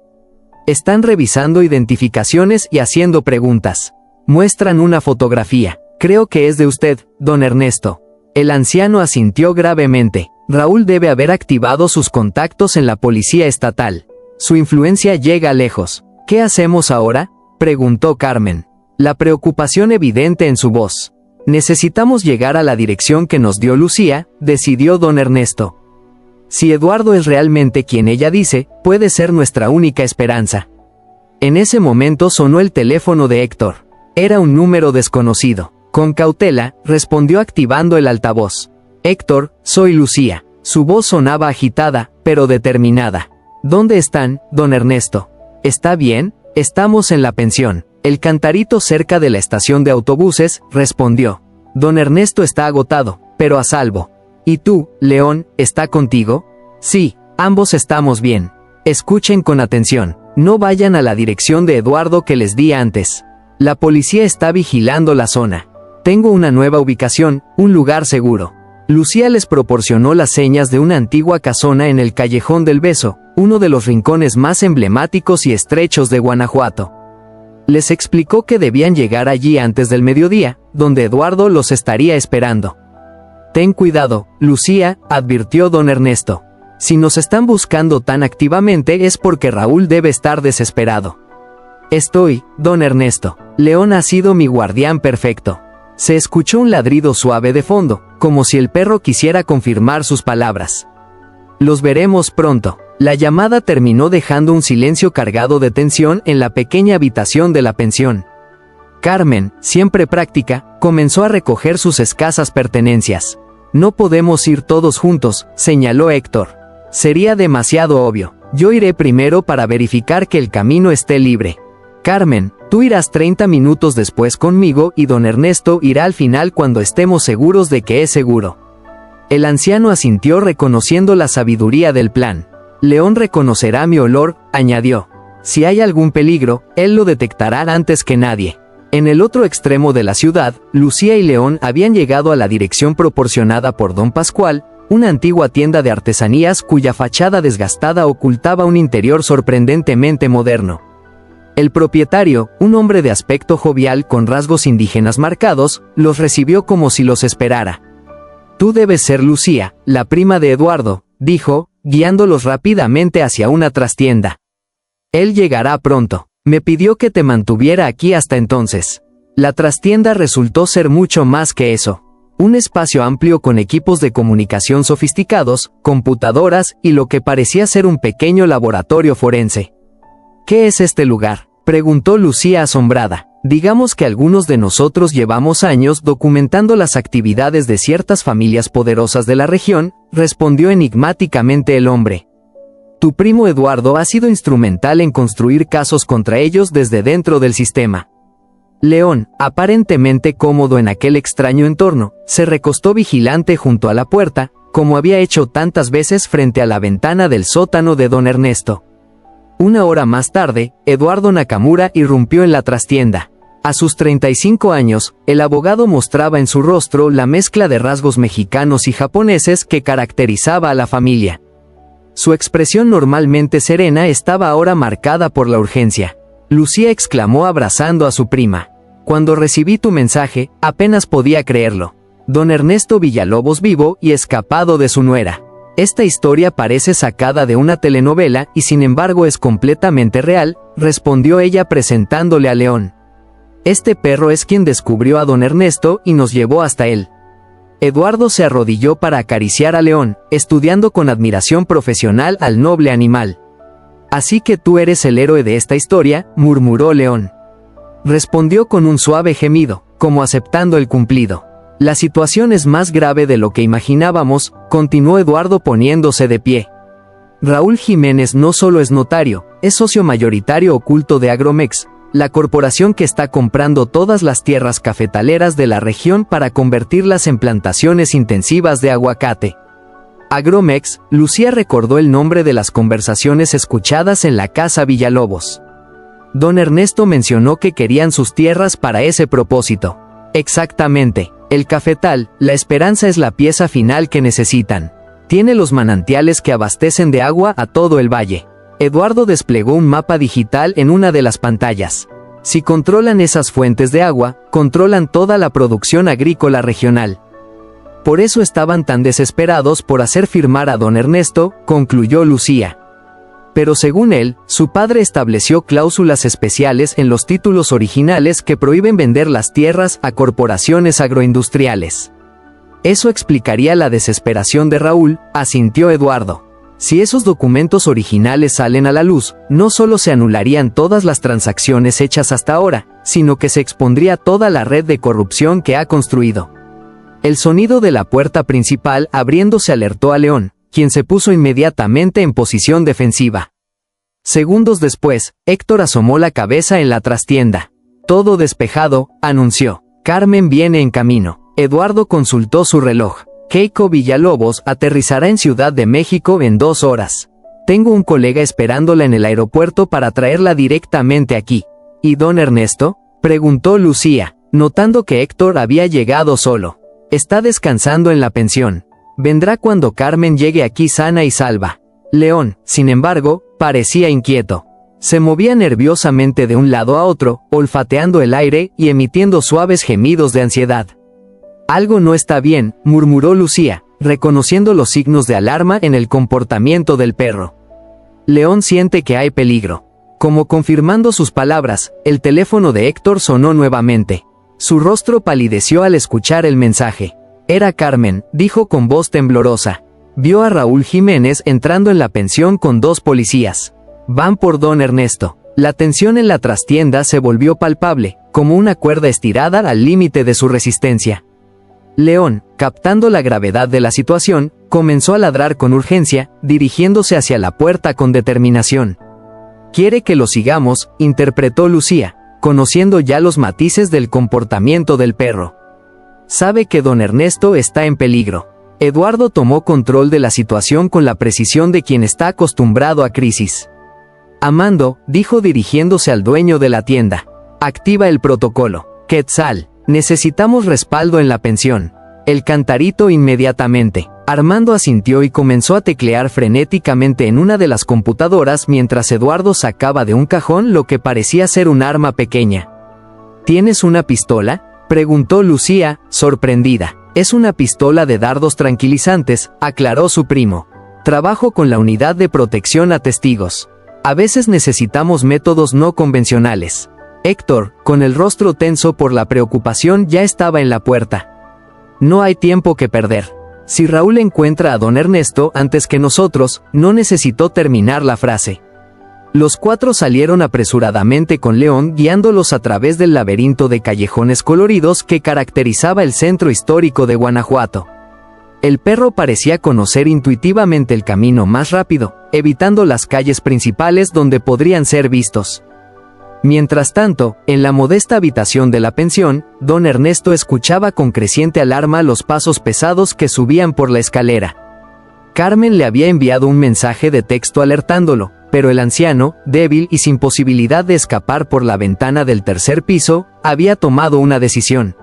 Están revisando identificaciones y haciendo preguntas. Muestran una fotografía. Creo que es de usted, don Ernesto. El anciano asintió gravemente. Raúl debe haber activado sus contactos en la policía estatal. Su influencia llega lejos. ¿Qué hacemos ahora?, preguntó Carmen. La preocupación evidente en su voz. Necesitamos llegar a la dirección que nos dio Lucía, decidió don Ernesto. Si Eduardo es realmente quien ella dice, puede ser nuestra única esperanza. En ese momento sonó el teléfono de Héctor. Era un número desconocido. Con cautela, respondió activando el altavoz. Héctor, soy Lucía. Su voz sonaba agitada, pero determinada. ¿Dónde están, don Ernesto? ¿Está bien? Estamos en la pensión. El cantarito cerca de la estación de autobuses, respondió. Don Ernesto está agotado, pero a salvo. ¿Y tú, León, está contigo? Sí, ambos estamos bien. Escuchen con atención. No vayan a la dirección de Eduardo que les di antes. La policía está vigilando la zona. Tengo una nueva ubicación, un lugar seguro. Lucía les proporcionó las señas de una antigua casona en el Callejón del Beso, uno de los rincones más emblemáticos y estrechos de Guanajuato. Les explicó que debían llegar allí antes del mediodía, donde Eduardo los estaría esperando. Ten cuidado, Lucía, advirtió don Ernesto. Si nos están buscando tan activamente es porque Raúl debe estar desesperado. Estoy, don Ernesto. León ha sido mi guardián perfecto. Se escuchó un ladrido suave de fondo, como si el perro quisiera confirmar sus palabras. Los veremos pronto. La llamada terminó dejando un silencio cargado de tensión en la pequeña habitación de la pensión. Carmen, siempre práctica, comenzó a recoger sus escasas pertenencias. No podemos ir todos juntos, señaló Héctor. Sería demasiado obvio. Yo iré primero para verificar que el camino esté libre. Carmen, tú irás 30 minutos después conmigo y don Ernesto irá al final cuando estemos seguros de que es seguro. El anciano asintió reconociendo la sabiduría del plan. León reconocerá mi olor, añadió. Si hay algún peligro, él lo detectará antes que nadie. En el otro extremo de la ciudad, Lucía y León habían llegado a la dirección proporcionada por don Pascual, una antigua tienda de artesanías cuya fachada desgastada ocultaba un interior sorprendentemente moderno. El propietario, un hombre de aspecto jovial con rasgos indígenas marcados, los recibió como si los esperara. Tú debes ser Lucía, la prima de Eduardo, dijo, guiándolos rápidamente hacia una trastienda. Él llegará pronto. Me pidió que te mantuviera aquí hasta entonces. La trastienda resultó ser mucho más que eso. Un espacio amplio con equipos de comunicación sofisticados, computadoras y lo que parecía ser un pequeño laboratorio forense. ¿Qué es este lugar?, preguntó Lucía asombrada. Digamos que algunos de nosotros llevamos años documentando las actividades de ciertas familias poderosas de la región, respondió enigmáticamente el hombre. Tu primo Eduardo ha sido instrumental en construir casos contra ellos desde dentro del sistema. León, aparentemente cómodo en aquel extraño entorno, se recostó vigilante junto a la puerta, como había hecho tantas veces frente a la ventana del sótano de don Ernesto. Una hora más tarde, Eduardo Nakamura irrumpió en la trastienda. A sus 35 años, el abogado mostraba en su rostro la mezcla de rasgos mexicanos y japoneses que caracterizaba a la familia. Su expresión normalmente serena estaba ahora marcada por la urgencia. Lucía exclamó abrazando a su prima. Cuando recibí tu mensaje, apenas podía creerlo. Don Ernesto Villalobos vivo y escapado de su nuera. Esta historia parece sacada de una telenovela y sin embargo es completamente real, respondió ella presentándole a León. Este perro es quien descubrió a don Ernesto y nos llevó hasta él. Eduardo se arrodilló para acariciar a León, estudiando con admiración profesional al noble animal. Así que tú eres el héroe de esta historia, murmuró León. Respondió con un suave gemido, como aceptando el cumplido. La situación es más grave de lo que imaginábamos, continuó Eduardo poniéndose de pie. Raúl Jiménez no solo es notario, es socio mayoritario oculto de Agromex, la corporación que está comprando todas las tierras cafetaleras de la región para convertirlas en plantaciones intensivas de aguacate. Agromex, Lucía recordó el nombre de las conversaciones escuchadas en la casa Villalobos. Don Ernesto mencionó que querían sus tierras para ese propósito. Exactamente, el cafetal, la esperanza es la pieza final que necesitan. Tiene los manantiales que abastecen de agua a todo el valle. Eduardo desplegó un mapa digital en una de las pantallas. Si controlan esas fuentes de agua, controlan toda la producción agrícola regional. Por eso estaban tan desesperados por hacer firmar a don Ernesto, concluyó Lucía. Pero según él, su padre estableció cláusulas especiales en los títulos originales que prohíben vender las tierras a corporaciones agroindustriales. Eso explicaría la desesperación de Raúl, asintió Eduardo. Si esos documentos originales salen a la luz, no solo se anularían todas las transacciones hechas hasta ahora, sino que se expondría toda la red de corrupción que ha construido. El sonido de la puerta principal abriéndose alertó a León, quien se puso inmediatamente en posición defensiva. Segundos después, Héctor asomó la cabeza en la trastienda. Todo despejado, anunció. Carmen viene en camino. Eduardo consultó su reloj. Keiko Villalobos aterrizará en Ciudad de México en 2 horas. Tengo un colega esperándola en el aeropuerto para traerla directamente aquí. ¿Y don Ernesto?, preguntó Lucía, notando que Héctor había llegado solo. Está descansando en la pensión. Vendrá cuando Carmen llegue aquí sana y salva. León, sin embargo, parecía inquieto. Se movía nerviosamente de un lado a otro, olfateando el aire y emitiendo suaves gemidos de ansiedad. Algo no está bien, murmuró Lucía, reconociendo los signos de alarma en el comportamiento del perro. León siente que hay peligro. Como confirmando sus palabras, el teléfono de Héctor sonó nuevamente. Su rostro palideció al escuchar el mensaje. Era Carmen, dijo con voz temblorosa. Vio a Raúl Jiménez entrando en la pensión con 2 policías. Van por don Ernesto. La tensión en la trastienda se volvió palpable, como una cuerda estirada al límite de su resistencia. León, captando la gravedad de la situación, comenzó a ladrar con urgencia, dirigiéndose hacia la puerta con determinación. «Quiere que lo sigamos», interpretó Lucía, conociendo ya los matices del comportamiento del perro. Sabe que don Ernesto está en peligro. Eduardo tomó control de la situación con la precisión de quien está acostumbrado a crisis. Amando, dijo dirigiéndose al dueño de la tienda. Activa el protocolo. Quetzal. Necesitamos respaldo en la pensión. El cantarito inmediatamente. Armando asintió y comenzó a teclear frenéticamente en una de las computadoras mientras Eduardo sacaba de un cajón lo que parecía ser un arma pequeña. ¿Tienes una pistola?, preguntó Lucía, sorprendida. Es una pistola de dardos tranquilizantes, aclaró su primo. Trabajo con la unidad de protección a testigos. A veces necesitamos métodos no convencionales. Héctor, con el rostro tenso por la preocupación, ya estaba en la puerta. No hay tiempo que perder. Si Raúl encuentra a don Ernesto antes que nosotros, no necesitó terminar la frase. Los cuatro salieron apresuradamente con León guiándolos a través del laberinto de callejones coloridos que caracterizaba el centro histórico de Guanajuato. El perro parecía conocer intuitivamente el camino más rápido, evitando las calles principales donde podrían ser vistos. Mientras tanto, en la modesta habitación de la pensión, don Ernesto escuchaba con creciente alarma los pasos pesados que subían por la escalera. Carmen le había enviado un mensaje de texto alertándolo, pero el anciano, débil y sin posibilidad de escapar por la ventana del tercer piso, había tomado una decisión.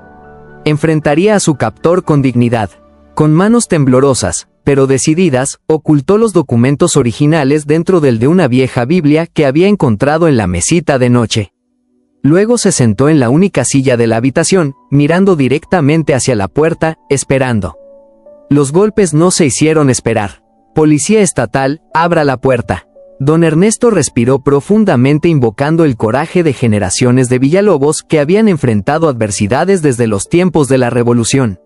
Enfrentaría a su captor con dignidad. Con manos temblorosas, pero decididas, ocultó los documentos originales dentro del de una vieja Biblia que había encontrado en la mesita de noche. Luego se sentó en la única silla de la habitación, mirando directamente hacia la puerta, esperando. Los golpes no se hicieron esperar. Policía estatal, abra la puerta. Don Ernesto respiró profundamente invocando el coraje de generaciones de Villalobos que habían enfrentado adversidades desde los tiempos de la Revolución.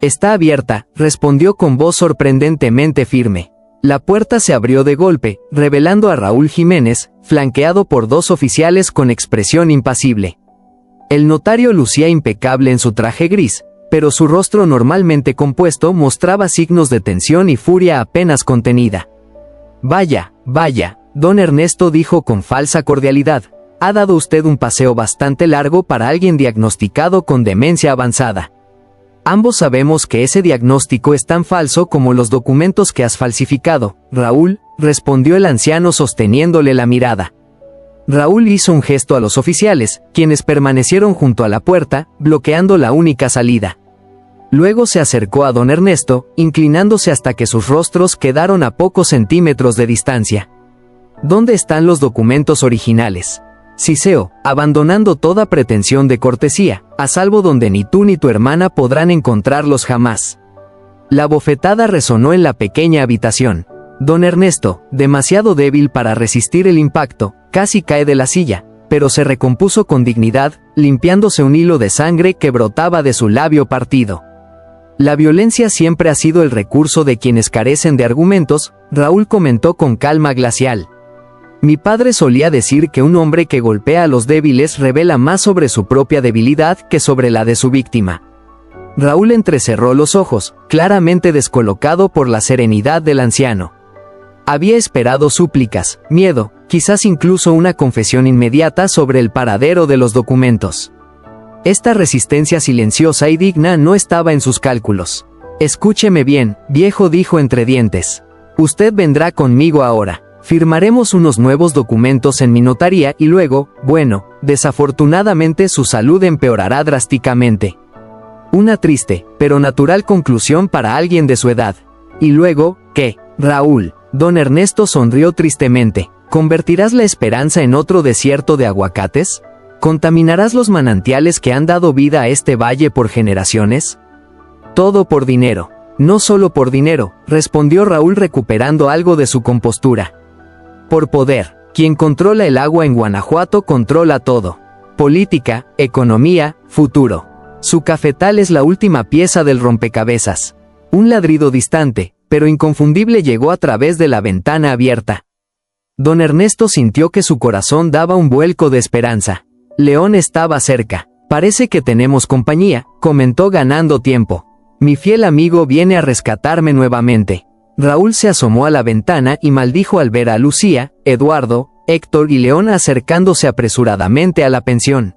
Está abierta, respondió con voz sorprendentemente firme. La puerta se abrió de golpe, revelando a Raúl Jiménez, flanqueado por dos oficiales con expresión impasible. El notario lucía impecable en su traje gris, pero su rostro normalmente compuesto mostraba signos de tensión y furia apenas contenida. Vaya, don Ernesto dijo con falsa cordialidad, ha dado usted un paseo bastante largo para alguien diagnosticado con demencia avanzada. Ambos sabemos que ese diagnóstico es tan falso como los documentos que has falsificado, Raúl, respondió el anciano sosteniéndole la mirada. Raúl hizo un gesto a los oficiales, quienes permanecieron junto a la puerta, bloqueando la única salida. Luego se acercó a don Ernesto, inclinándose hasta que sus rostros quedaron a pocos centímetros de distancia. ¿Dónde están los documentos originales? Siseo, abandonando toda pretensión de cortesía, a salvo donde ni tú ni tu hermana podrán encontrarlos jamás. La bofetada resonó en la pequeña habitación. Don Ernesto, demasiado débil para resistir el impacto, casi cae de la silla, pero se recompuso con dignidad, limpiándose un hilo de sangre que brotaba de su labio partido. La violencia siempre ha sido el recurso de quienes carecen de argumentos, Raúl comentó con calma glacial. Mi padre solía decir que un hombre que golpea a los débiles revela más sobre su propia debilidad que sobre la de su víctima. Raúl entrecerró los ojos, claramente descolocado por la serenidad del anciano. Había esperado súplicas, miedo, quizás incluso una confesión inmediata sobre el paradero de los documentos. Esta resistencia silenciosa y digna no estaba en sus cálculos. Escúcheme bien, viejo, dijo entre dientes. Usted vendrá conmigo ahora. Firmaremos unos nuevos documentos en mi notaría y luego, bueno, desafortunadamente su salud empeorará drásticamente. Una triste, pero natural conclusión para alguien de su edad. Y luego, ¿qué, Raúl? Don Ernesto sonrió tristemente. ¿Convertirás la esperanza en otro desierto de aguacates? ¿Contaminarás los manantiales que han dado vida a este valle por generaciones? Todo por dinero. No solo por dinero, respondió Raúl recuperando algo de su compostura. Por poder. Quien controla el agua en Guanajuato controla todo. Política, economía, futuro. Su cafetal es la última pieza del rompecabezas. Un ladrido distante, pero inconfundible llegó a través de la ventana abierta. Don Ernesto sintió que su corazón daba un vuelco de esperanza. León estaba cerca. Parece que tenemos compañía, comentó ganando tiempo. Mi fiel amigo viene a rescatarme nuevamente. Raúl se asomó a la ventana y maldijo al ver a Lucía, Eduardo, Héctor y León acercándose apresuradamente a la pensión.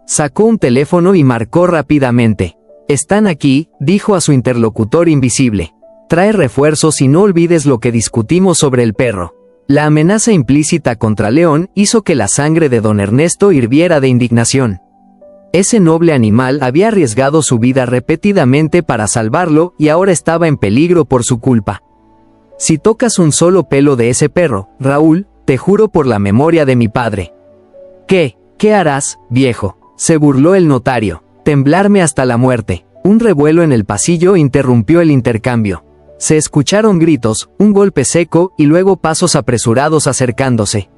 Sacó un teléfono y marcó rápidamente. Están aquí, dijo a su interlocutor invisible. Trae refuerzos y no olvides lo que discutimos sobre el perro. La amenaza implícita contra León hizo que la sangre de don Ernesto hirviera de indignación. Ese noble animal había arriesgado su vida repetidamente para salvarlo y ahora estaba en peligro por su culpa. Si tocas un solo pelo de ese perro, Raúl, te juro por la memoria de mi padre. ¿Qué harás, viejo? Se burló el notario. Temblarme hasta la muerte. Un revuelo en el pasillo interrumpió el intercambio. Se escucharon gritos, un golpe seco y luego pasos apresurados acercándose.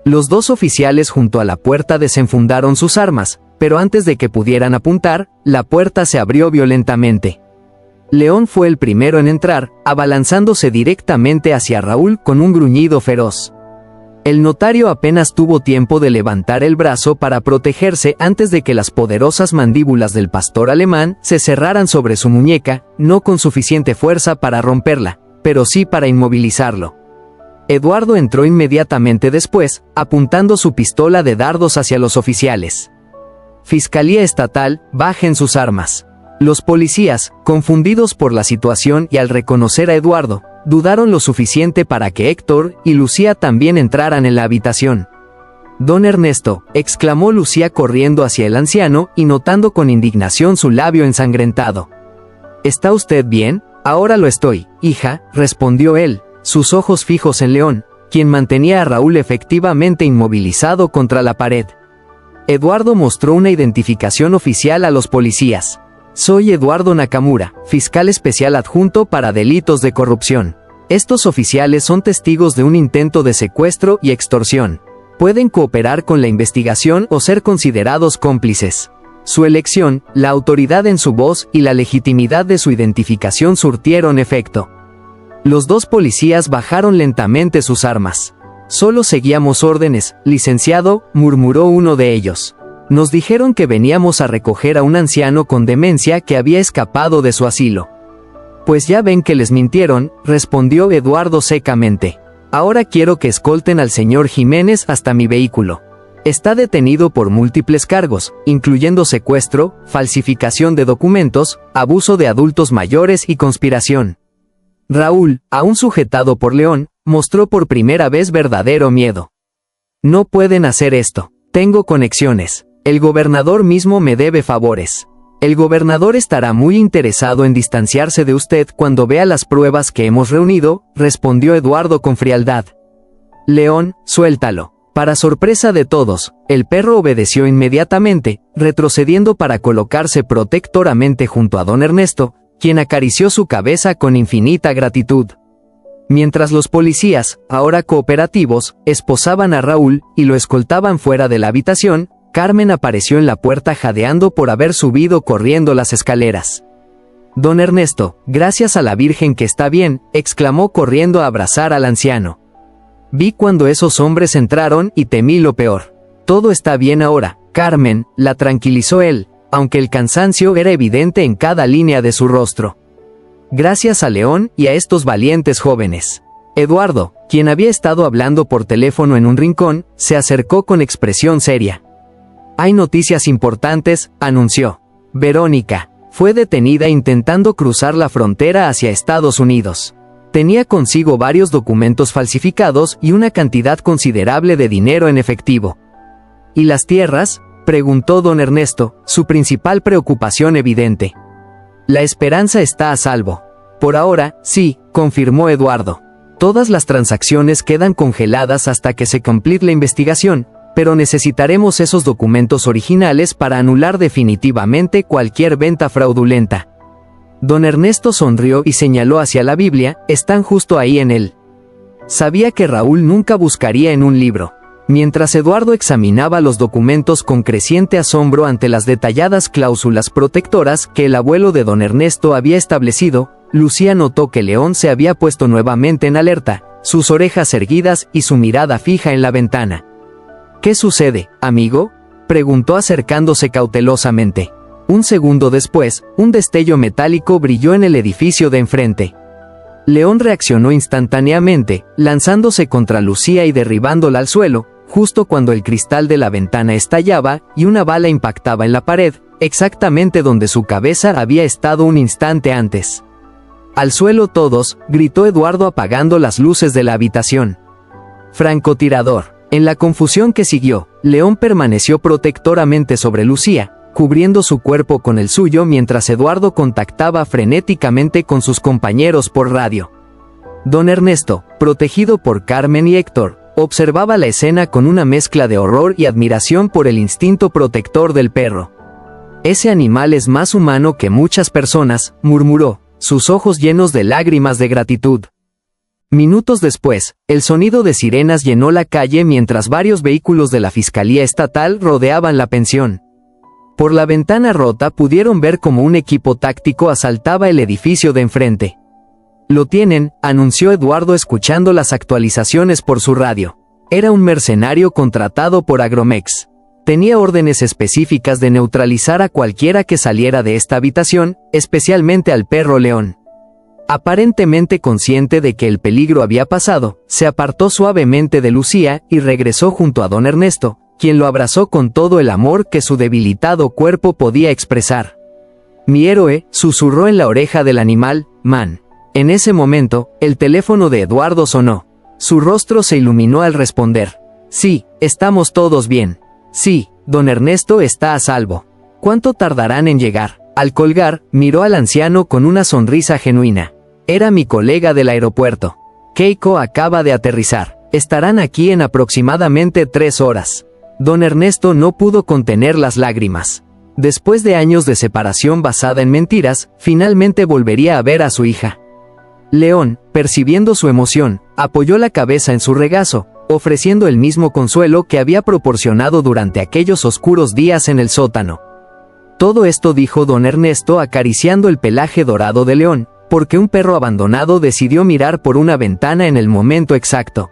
Los dos oficiales junto a la puerta desenfundaron sus armas, pero antes de que pudieran apuntar, la puerta se abrió violentamente. León fue el primero en entrar, abalanzándose directamente hacia Raúl con un gruñido feroz. El notario apenas tuvo tiempo de levantar el brazo para protegerse antes de que las poderosas mandíbulas del pastor alemán se cerraran sobre su muñeca, no con suficiente fuerza para romperla, pero sí para inmovilizarlo. Eduardo entró inmediatamente después, apuntando su pistola de dardos hacia los oficiales. Fiscalía Estatal, bajen sus armas. Los policías, confundidos por la situación y al reconocer a Eduardo, dudaron lo suficiente para que Héctor y Lucía también entraran en la habitación. «Don Ernesto», exclamó Lucía corriendo hacia el anciano y notando con indignación su labio ensangrentado. «¿Está usted bien?» «Ahora lo estoy, hija», respondió él, sus ojos fijos en León, quien mantenía a Raúl efectivamente inmovilizado contra la pared. Eduardo mostró una identificación oficial a los policías. «Soy Eduardo Nakamura, fiscal especial adjunto para delitos de corrupción. Estos oficiales son testigos de un intento de secuestro y extorsión. Pueden cooperar con la investigación o ser considerados cómplices». Su elección, la autoridad en su voz y la legitimidad de su identificación surtieron efecto. Los dos policías bajaron lentamente sus armas. «Solo seguíamos órdenes, licenciado», murmuró uno de ellos. «Nos dijeron que veníamos a recoger a un anciano con demencia que había escapado de su asilo». «Pues ya ven que les mintieron», respondió Eduardo secamente. «Ahora quiero que escolten al señor Jiménez hasta mi vehículo. Está detenido por múltiples cargos, incluyendo secuestro, falsificación de documentos, abuso de adultos mayores y conspiración». Raúl, aún sujetado por León, mostró por primera vez verdadero miedo. «No pueden hacer esto. Tengo conexiones. El gobernador mismo me debe favores. El gobernador estará muy interesado en distanciarse de usted cuando vea las pruebas que hemos reunido», respondió Eduardo con frialdad. «León, suéltalo». Para sorpresa de todos, el perro obedeció inmediatamente, retrocediendo para colocarse protectoramente junto a don Ernesto, quien acarició su cabeza con infinita gratitud. Mientras los policías, ahora cooperativos, esposaban a Raúl y lo escoltaban fuera de la habitación, Carmen apareció en la puerta jadeando por haber subido corriendo las escaleras. «Don Ernesto, gracias a la Virgen que está bien», exclamó corriendo a abrazar al anciano. «Vi cuando esos hombres entraron y temí lo peor. Todo está bien ahora, Carmen», la tranquilizó él, aunque el cansancio era evidente en cada línea de su rostro. «Gracias a León y a estos valientes jóvenes». Eduardo, quien había estado hablando por teléfono en un rincón, se acercó con expresión seria. «Hay noticias importantes», anunció. Verónica fue detenida intentando cruzar la frontera hacia Estados Unidos. Tenía consigo varios documentos falsificados y una cantidad considerable de dinero en efectivo. «¿Y las tierras?», preguntó don Ernesto, su principal preocupación evidente. «La esperanza está a salvo». «Por ahora, sí», confirmó Eduardo. «Todas las transacciones quedan congeladas hasta que se complete la investigación, pero necesitaremos esos documentos originales para anular definitivamente cualquier venta fraudulenta». Don Ernesto sonrió y señaló hacia la Biblia, «Están justo ahí en él». Sabía que Raúl nunca buscaría en un libro. Mientras Eduardo examinaba los documentos con creciente asombro ante las detalladas cláusulas protectoras que el abuelo de don Ernesto había establecido, Lucía notó que León se había puesto nuevamente en alerta, sus orejas erguidas y su mirada fija en la ventana. «¿Qué sucede, amigo?», preguntó acercándose cautelosamente. Un segundo después, un destello metálico brilló en el edificio de enfrente. León reaccionó instantáneamente, lanzándose contra Lucía y derribándola al suelo, justo cuando el cristal de la ventana estallaba y una bala impactaba en la pared, exactamente donde su cabeza había estado un instante antes. «Al suelo todos», gritó Eduardo apagando las luces de la habitación. «Francotirador». En la confusión que siguió, León permaneció protectoramente sobre Lucía, cubriendo su cuerpo con el suyo mientras Eduardo contactaba frenéticamente con sus compañeros por radio. Don Ernesto, protegido por Carmen y Héctor, observaba la escena con una mezcla de horror y admiración por el instinto protector del perro. «Ese animal es más humano que muchas personas», murmuró, sus ojos llenos de lágrimas de gratitud. Minutos después, el sonido de sirenas llenó la calle mientras varios vehículos de la Fiscalía Estatal rodeaban la pensión. Por la ventana rota pudieron ver cómo un equipo táctico asaltaba el edificio de enfrente. «Lo tienen», anunció Eduardo escuchando las actualizaciones por su radio. Era un mercenario contratado por Agromex. Tenía órdenes específicas de neutralizar a cualquiera que saliera de esta habitación, especialmente al perro León. Aparentemente consciente de que el peligro había pasado, se apartó suavemente de Lucía y regresó junto a don Ernesto, quien lo abrazó con todo el amor que su debilitado cuerpo podía expresar. «Mi héroe», susurró en la oreja del animal, «Man». En ese momento, el teléfono de Eduardo sonó. Su rostro se iluminó al responder. «Sí, estamos todos bien. Sí, don Ernesto está a salvo. ¿Cuánto tardarán en llegar?». Al colgar, miró al anciano con una sonrisa genuina. Era mi colega del aeropuerto. «Keiko acaba de aterrizar. Estarán aquí en aproximadamente 3 horas». Don Ernesto no pudo contener las lágrimas. Después de años de separación basada en mentiras, finalmente volvería a ver a su hija. León, percibiendo su emoción, apoyó la cabeza en su regazo, ofreciendo el mismo consuelo que había proporcionado durante aquellos oscuros días en el sótano. Todo esto dijo don Ernesto acariciando el pelaje dorado de León, porque un perro abandonado decidió mirar por una ventana en el momento exacto.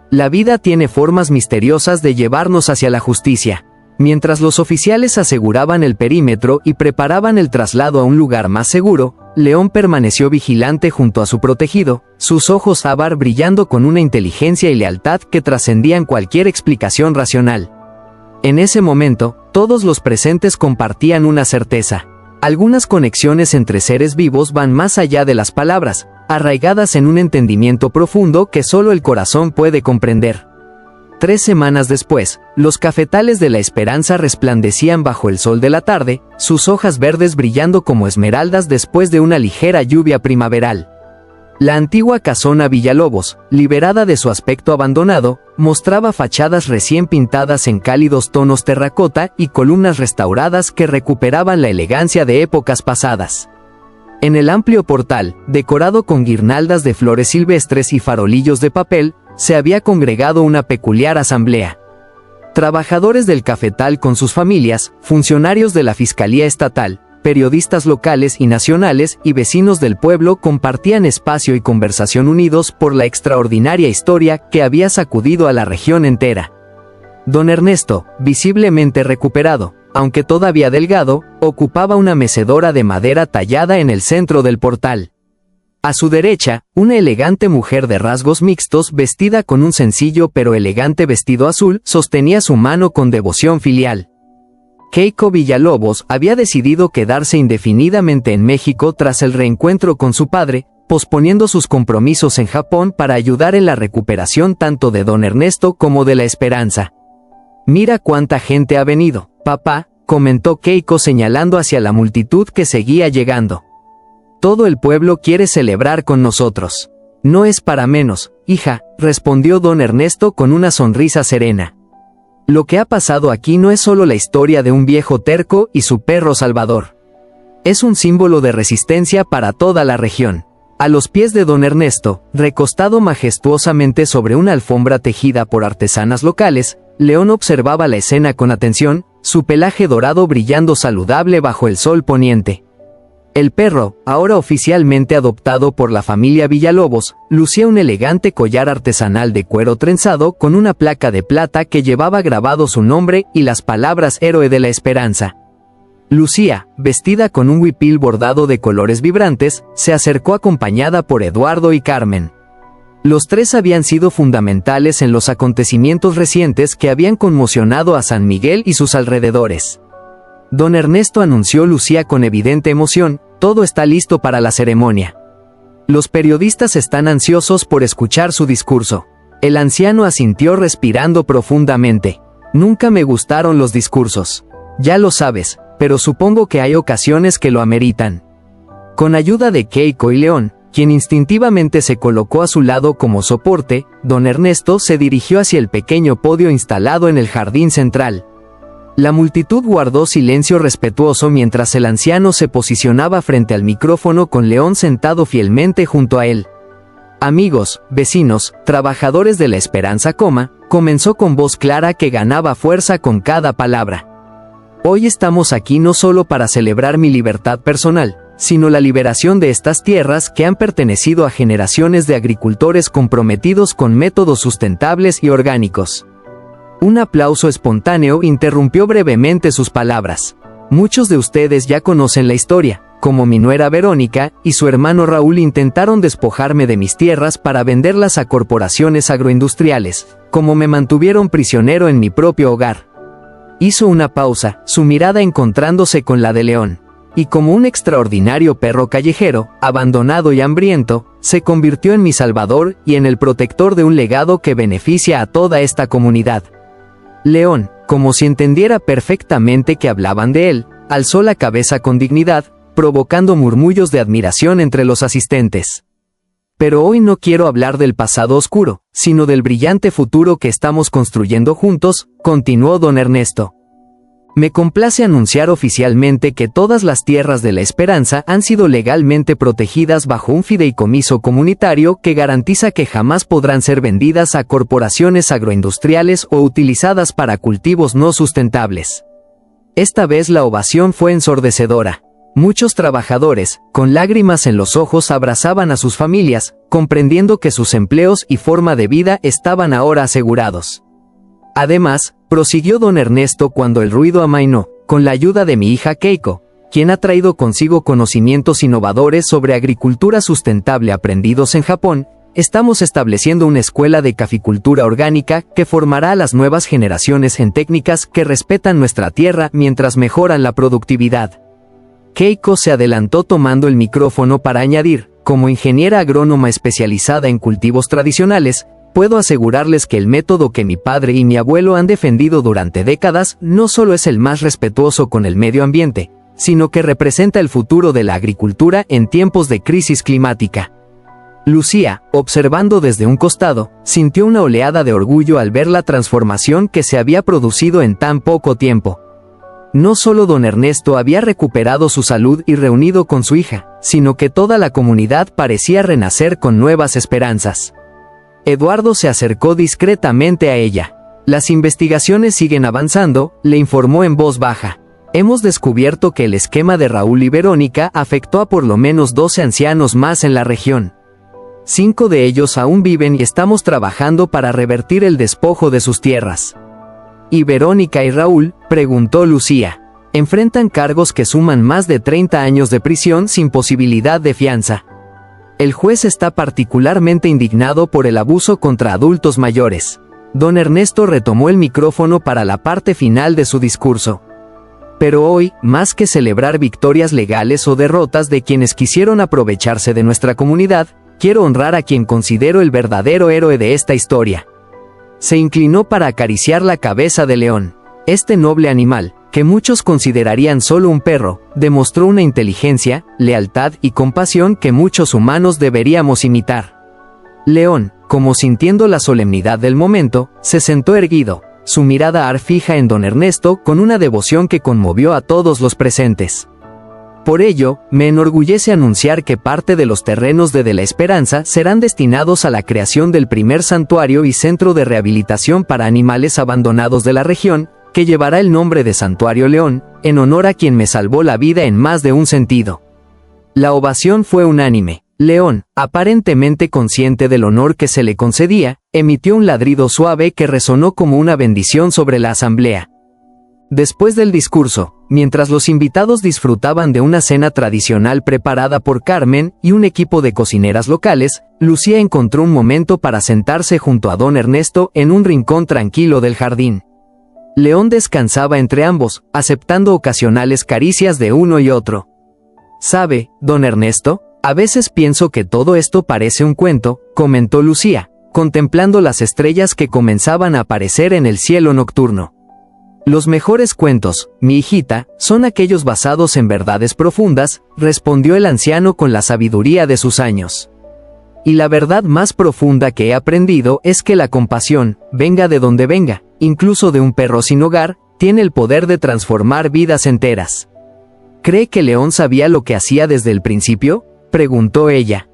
La vida tiene formas misteriosas de llevarnos hacia la justicia. Mientras los oficiales aseguraban el perímetro y preparaban el traslado a un lugar más seguro, León permaneció vigilante junto a su protegido, sus ojos ávar brillando con una inteligencia y lealtad que trascendían cualquier explicación racional. En ese momento, todos los presentes compartían una certeza. Algunas conexiones entre seres vivos van más allá de las palabras, arraigadas en un entendimiento profundo que solo el corazón puede comprender. 3 semanas después, los cafetales de la esperanza resplandecían bajo el sol de la tarde, sus hojas verdes brillando como esmeraldas después de una ligera lluvia primaveral. La antigua casona Villalobos, liberada de su aspecto abandonado, mostraba fachadas recién pintadas en cálidos tonos terracota y columnas restauradas que recuperaban la elegancia de épocas pasadas. En el amplio portal, decorado con guirnaldas de flores silvestres y farolillos de papel, se había congregado una peculiar asamblea. Trabajadores del cafetal con sus familias, funcionarios de la Fiscalía Estatal, periodistas locales y nacionales y vecinos del pueblo compartían espacio y conversación unidos por la extraordinaria historia que había sacudido a la región entera. Don Ernesto, visiblemente recuperado, aunque todavía delgado, ocupaba una mecedora de madera tallada en el centro del portal. A su derecha, una elegante mujer de rasgos mixtos vestida con un sencillo pero elegante vestido azul sostenía su mano con devoción filial. Keiko Villalobos había decidido quedarse indefinidamente en México tras el reencuentro con su padre, posponiendo sus compromisos en Japón para ayudar en la recuperación tanto de don Ernesto como de la Esperanza. «Mira cuánta gente ha venido, papá», comentó Keiko señalando hacia la multitud que seguía llegando. «Todo el pueblo quiere celebrar con nosotros». «No es para menos, hija», respondió don Ernesto con una sonrisa serena. «Lo que ha pasado aquí no es solo la historia de un viejo terco y su perro Salvador. Es un símbolo de resistencia para toda la región». A los pies de don Ernesto, recostado majestuosamente sobre una alfombra tejida por artesanas locales, León observaba la escena con atención, su pelaje dorado brillando saludable bajo el sol poniente. El perro, ahora oficialmente adoptado por la familia Villalobos, lucía un elegante collar artesanal de cuero trenzado con una placa de plata que llevaba grabado su nombre y las palabras «Héroe de la Esperanza». Lucía, vestida con un huipil bordado de colores vibrantes, se acercó acompañada por Eduardo y Carmen. Los 3 habían sido fundamentales en los acontecimientos recientes que habían conmocionado a San Miguel y sus alrededores. Don Ernesto anunció Lucía con evidente emoción: «Todo está listo para la ceremonia. Los periodistas están ansiosos por escuchar su discurso». El anciano asintió respirando profundamente. «Nunca me gustaron los discursos. Ya lo sabes, pero supongo que hay ocasiones que lo ameritan». Con ayuda de Keiko y León, quien instintivamente se colocó a su lado como soporte, don Ernesto se dirigió hacia el pequeño podio instalado en el jardín central. La multitud guardó silencio respetuoso mientras el anciano se posicionaba frente al micrófono con León sentado fielmente junto a él. «Amigos, vecinos, trabajadores de la Esperanza, comenzó con voz clara que ganaba fuerza con cada palabra. Hoy estamos aquí no solo para celebrar mi libertad personal, sino la liberación de estas tierras que han pertenecido a generaciones de agricultores comprometidos con métodos sustentables y orgánicos. Un aplauso espontáneo interrumpió brevemente sus palabras. Muchos de ustedes ya conocen la historia, como mi nuera Verónica y su hermano Raúl intentaron despojarme de mis tierras para venderlas a corporaciones agroindustriales, como me mantuvieron prisionero en mi propio hogar. Hizo una pausa, su mirada encontrándose con la de León. Y como un extraordinario perro callejero, abandonado y hambriento, se convirtió en mi salvador y en el protector de un legado que beneficia a toda esta comunidad. León, como si entendiera perfectamente que hablaban de él, alzó la cabeza con dignidad, provocando murmullos de admiración entre los asistentes. Pero hoy no quiero hablar del pasado oscuro, sino del brillante futuro que estamos construyendo juntos, continuó don Ernesto. Me complace anunciar oficialmente que todas las tierras de la Esperanza han sido legalmente protegidas bajo un fideicomiso comunitario que garantiza que jamás podrán ser vendidas a corporaciones agroindustriales o utilizadas para cultivos no sustentables. Esta vez la ovación fue ensordecedora. Muchos trabajadores, con lágrimas en los ojos, abrazaban a sus familias, comprendiendo que sus empleos y forma de vida estaban ahora asegurados. Además, prosiguió don Ernesto cuando el ruido amainó, con la ayuda de mi hija Keiko, quien ha traído consigo conocimientos innovadores sobre agricultura sustentable aprendidos en Japón, estamos estableciendo una escuela de caficultura orgánica que formará a las nuevas generaciones en técnicas que respetan nuestra tierra mientras mejoran la productividad. Keiko se adelantó tomando el micrófono para añadir, como ingeniera agrónoma especializada en cultivos tradicionales, puedo asegurarles que el método que mi padre y mi abuelo han defendido durante décadas no solo es el más respetuoso con el medio ambiente, sino que representa el futuro de la agricultura en tiempos de crisis climática. Lucía, observando desde un costado, sintió una oleada de orgullo al ver la transformación que se había producido en tan poco tiempo. No solo don Ernesto había recuperado su salud y reunido con su hija, sino que toda la comunidad parecía renacer con nuevas esperanzas. Eduardo se acercó discretamente a ella. Las investigaciones siguen avanzando, le informó en voz baja. Hemos descubierto que el esquema de Raúl y Verónica afectó a por lo menos 12 ancianos más en la región. 5 de ellos aún viven y estamos trabajando para revertir el despojo de sus tierras. ¿Y Verónica y Raúl?, preguntó Lucía. Enfrentan cargos que suman más de 30 años de prisión sin posibilidad de fianza. El juez está particularmente indignado por el abuso contra adultos mayores. Don Ernesto retomó el micrófono para la parte final de su discurso. Pero hoy, más que celebrar victorias legales o derrotas de quienes quisieron aprovecharse de nuestra comunidad, quiero honrar a quien considero el verdadero héroe de esta historia. Se inclinó para acariciar la cabeza de León. Este noble animal, que muchos considerarían solo un perro, demostró una inteligencia, lealtad y compasión que muchos humanos deberíamos imitar. León, como sintiendo la solemnidad del momento, se sentó erguido, su mirada fija en don Ernesto con una devoción que conmovió a todos los presentes. Por ello, me enorgullece anunciar que parte de los terrenos de la Esperanza serán destinados a la creación del primer santuario y centro de rehabilitación para animales abandonados de la región, que llevará el nombre de Santuario León, en honor a quien me salvó la vida en más de un sentido. La ovación fue unánime. León, aparentemente consciente del honor que se le concedía, emitió un ladrido suave que resonó como una bendición sobre la asamblea. Después del discurso, mientras los invitados disfrutaban de una cena tradicional preparada por Carmen y un equipo de cocineras locales, Lucía encontró un momento para sentarse junto a don Ernesto en un rincón tranquilo del jardín. León descansaba entre ambos, aceptando ocasionales caricias de uno y otro. ¿Sabe, don Ernesto? A veces pienso que todo esto parece un cuento, comentó Lucía, contemplando las estrellas que comenzaban a aparecer en el cielo nocturno. Los mejores cuentos, mi hijita, son aquellos basados en verdades profundas, respondió el anciano con la sabiduría de sus años. Y la verdad más profunda que he aprendido es que la compasión, venga de donde venga, incluso de un perro sin hogar, tiene el poder de transformar vidas enteras. ¿Cree que León sabía lo que hacía desde el principio?, preguntó ella.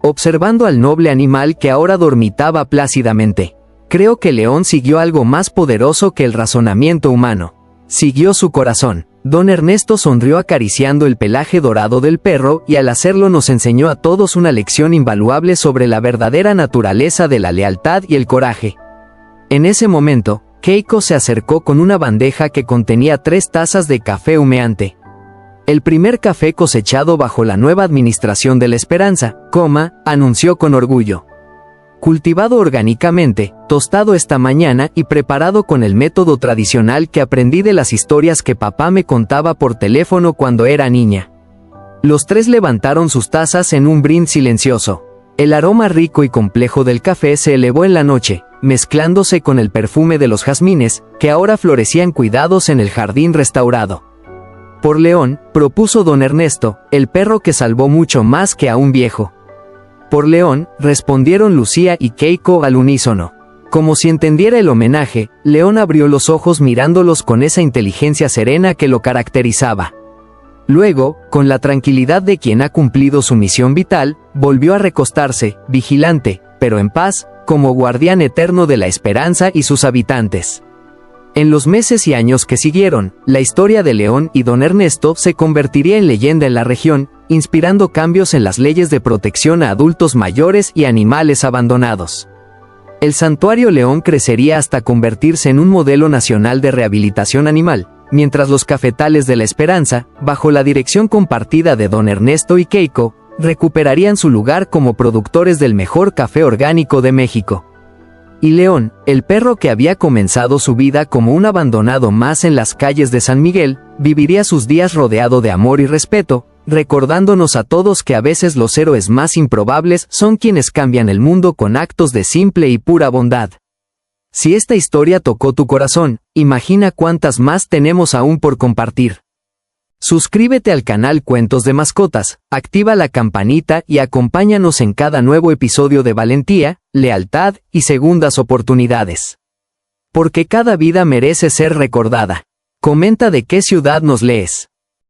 Observando al noble animal que ahora dormitaba plácidamente. Creo que León siguió algo más poderoso que el razonamiento humano. Siguió su corazón. Don Ernesto sonrió acariciando el pelaje dorado del perro y al hacerlo nos enseñó a todos una lección invaluable sobre la verdadera naturaleza de la lealtad y el coraje. En ese momento, Keiko se acercó con una bandeja que contenía 3 tazas de café humeante. El primer café cosechado bajo la nueva administración de la Esperanza, anunció con orgullo. Cultivado orgánicamente, tostado esta mañana y preparado con el método tradicional que aprendí de las historias que papá me contaba por teléfono cuando era niña. Los 3 levantaron sus tazas en un brindis silencioso. El aroma rico y complejo del café se elevó en la noche, mezclándose con el perfume de los jazmines, que ahora florecían cuidados en el jardín restaurado. Por León, propuso don Ernesto, el perro que salvó mucho más que a un viejo. Por León, respondieron Lucía y Keiko al unísono. Como si entendiera el homenaje, León abrió los ojos mirándolos con esa inteligencia serena que lo caracterizaba. Luego, con la tranquilidad de quien ha cumplido su misión vital, volvió a recostarse, vigilante, pero en paz, como guardián eterno de la Esperanza y sus habitantes. En los meses y años que siguieron, la historia de León y don Ernesto se convertiría en leyenda en la región, inspirando cambios en las leyes de protección a adultos mayores y animales abandonados. El Santuario León crecería hasta convertirse en un modelo nacional de rehabilitación animal, mientras los cafetales de la Esperanza, bajo la dirección compartida de don Ernesto y Keiko, recuperarían su lugar como productores del mejor café orgánico de México. Y León, el perro que había comenzado su vida como un abandonado más en las calles de San Miguel, viviría sus días rodeado de amor y respeto, recordándonos a todos que a veces los héroes más improbables son quienes cambian el mundo con actos de simple y pura bondad. Si esta historia tocó tu corazón, imagina cuántas más tenemos aún por compartir. Suscríbete al canal Cuentos de Mascotas, activa la campanita y acompáñanos en cada nuevo episodio de valentía, lealtad y segundas oportunidades. Porque cada vida merece ser recordada. Comenta de qué ciudad nos lees.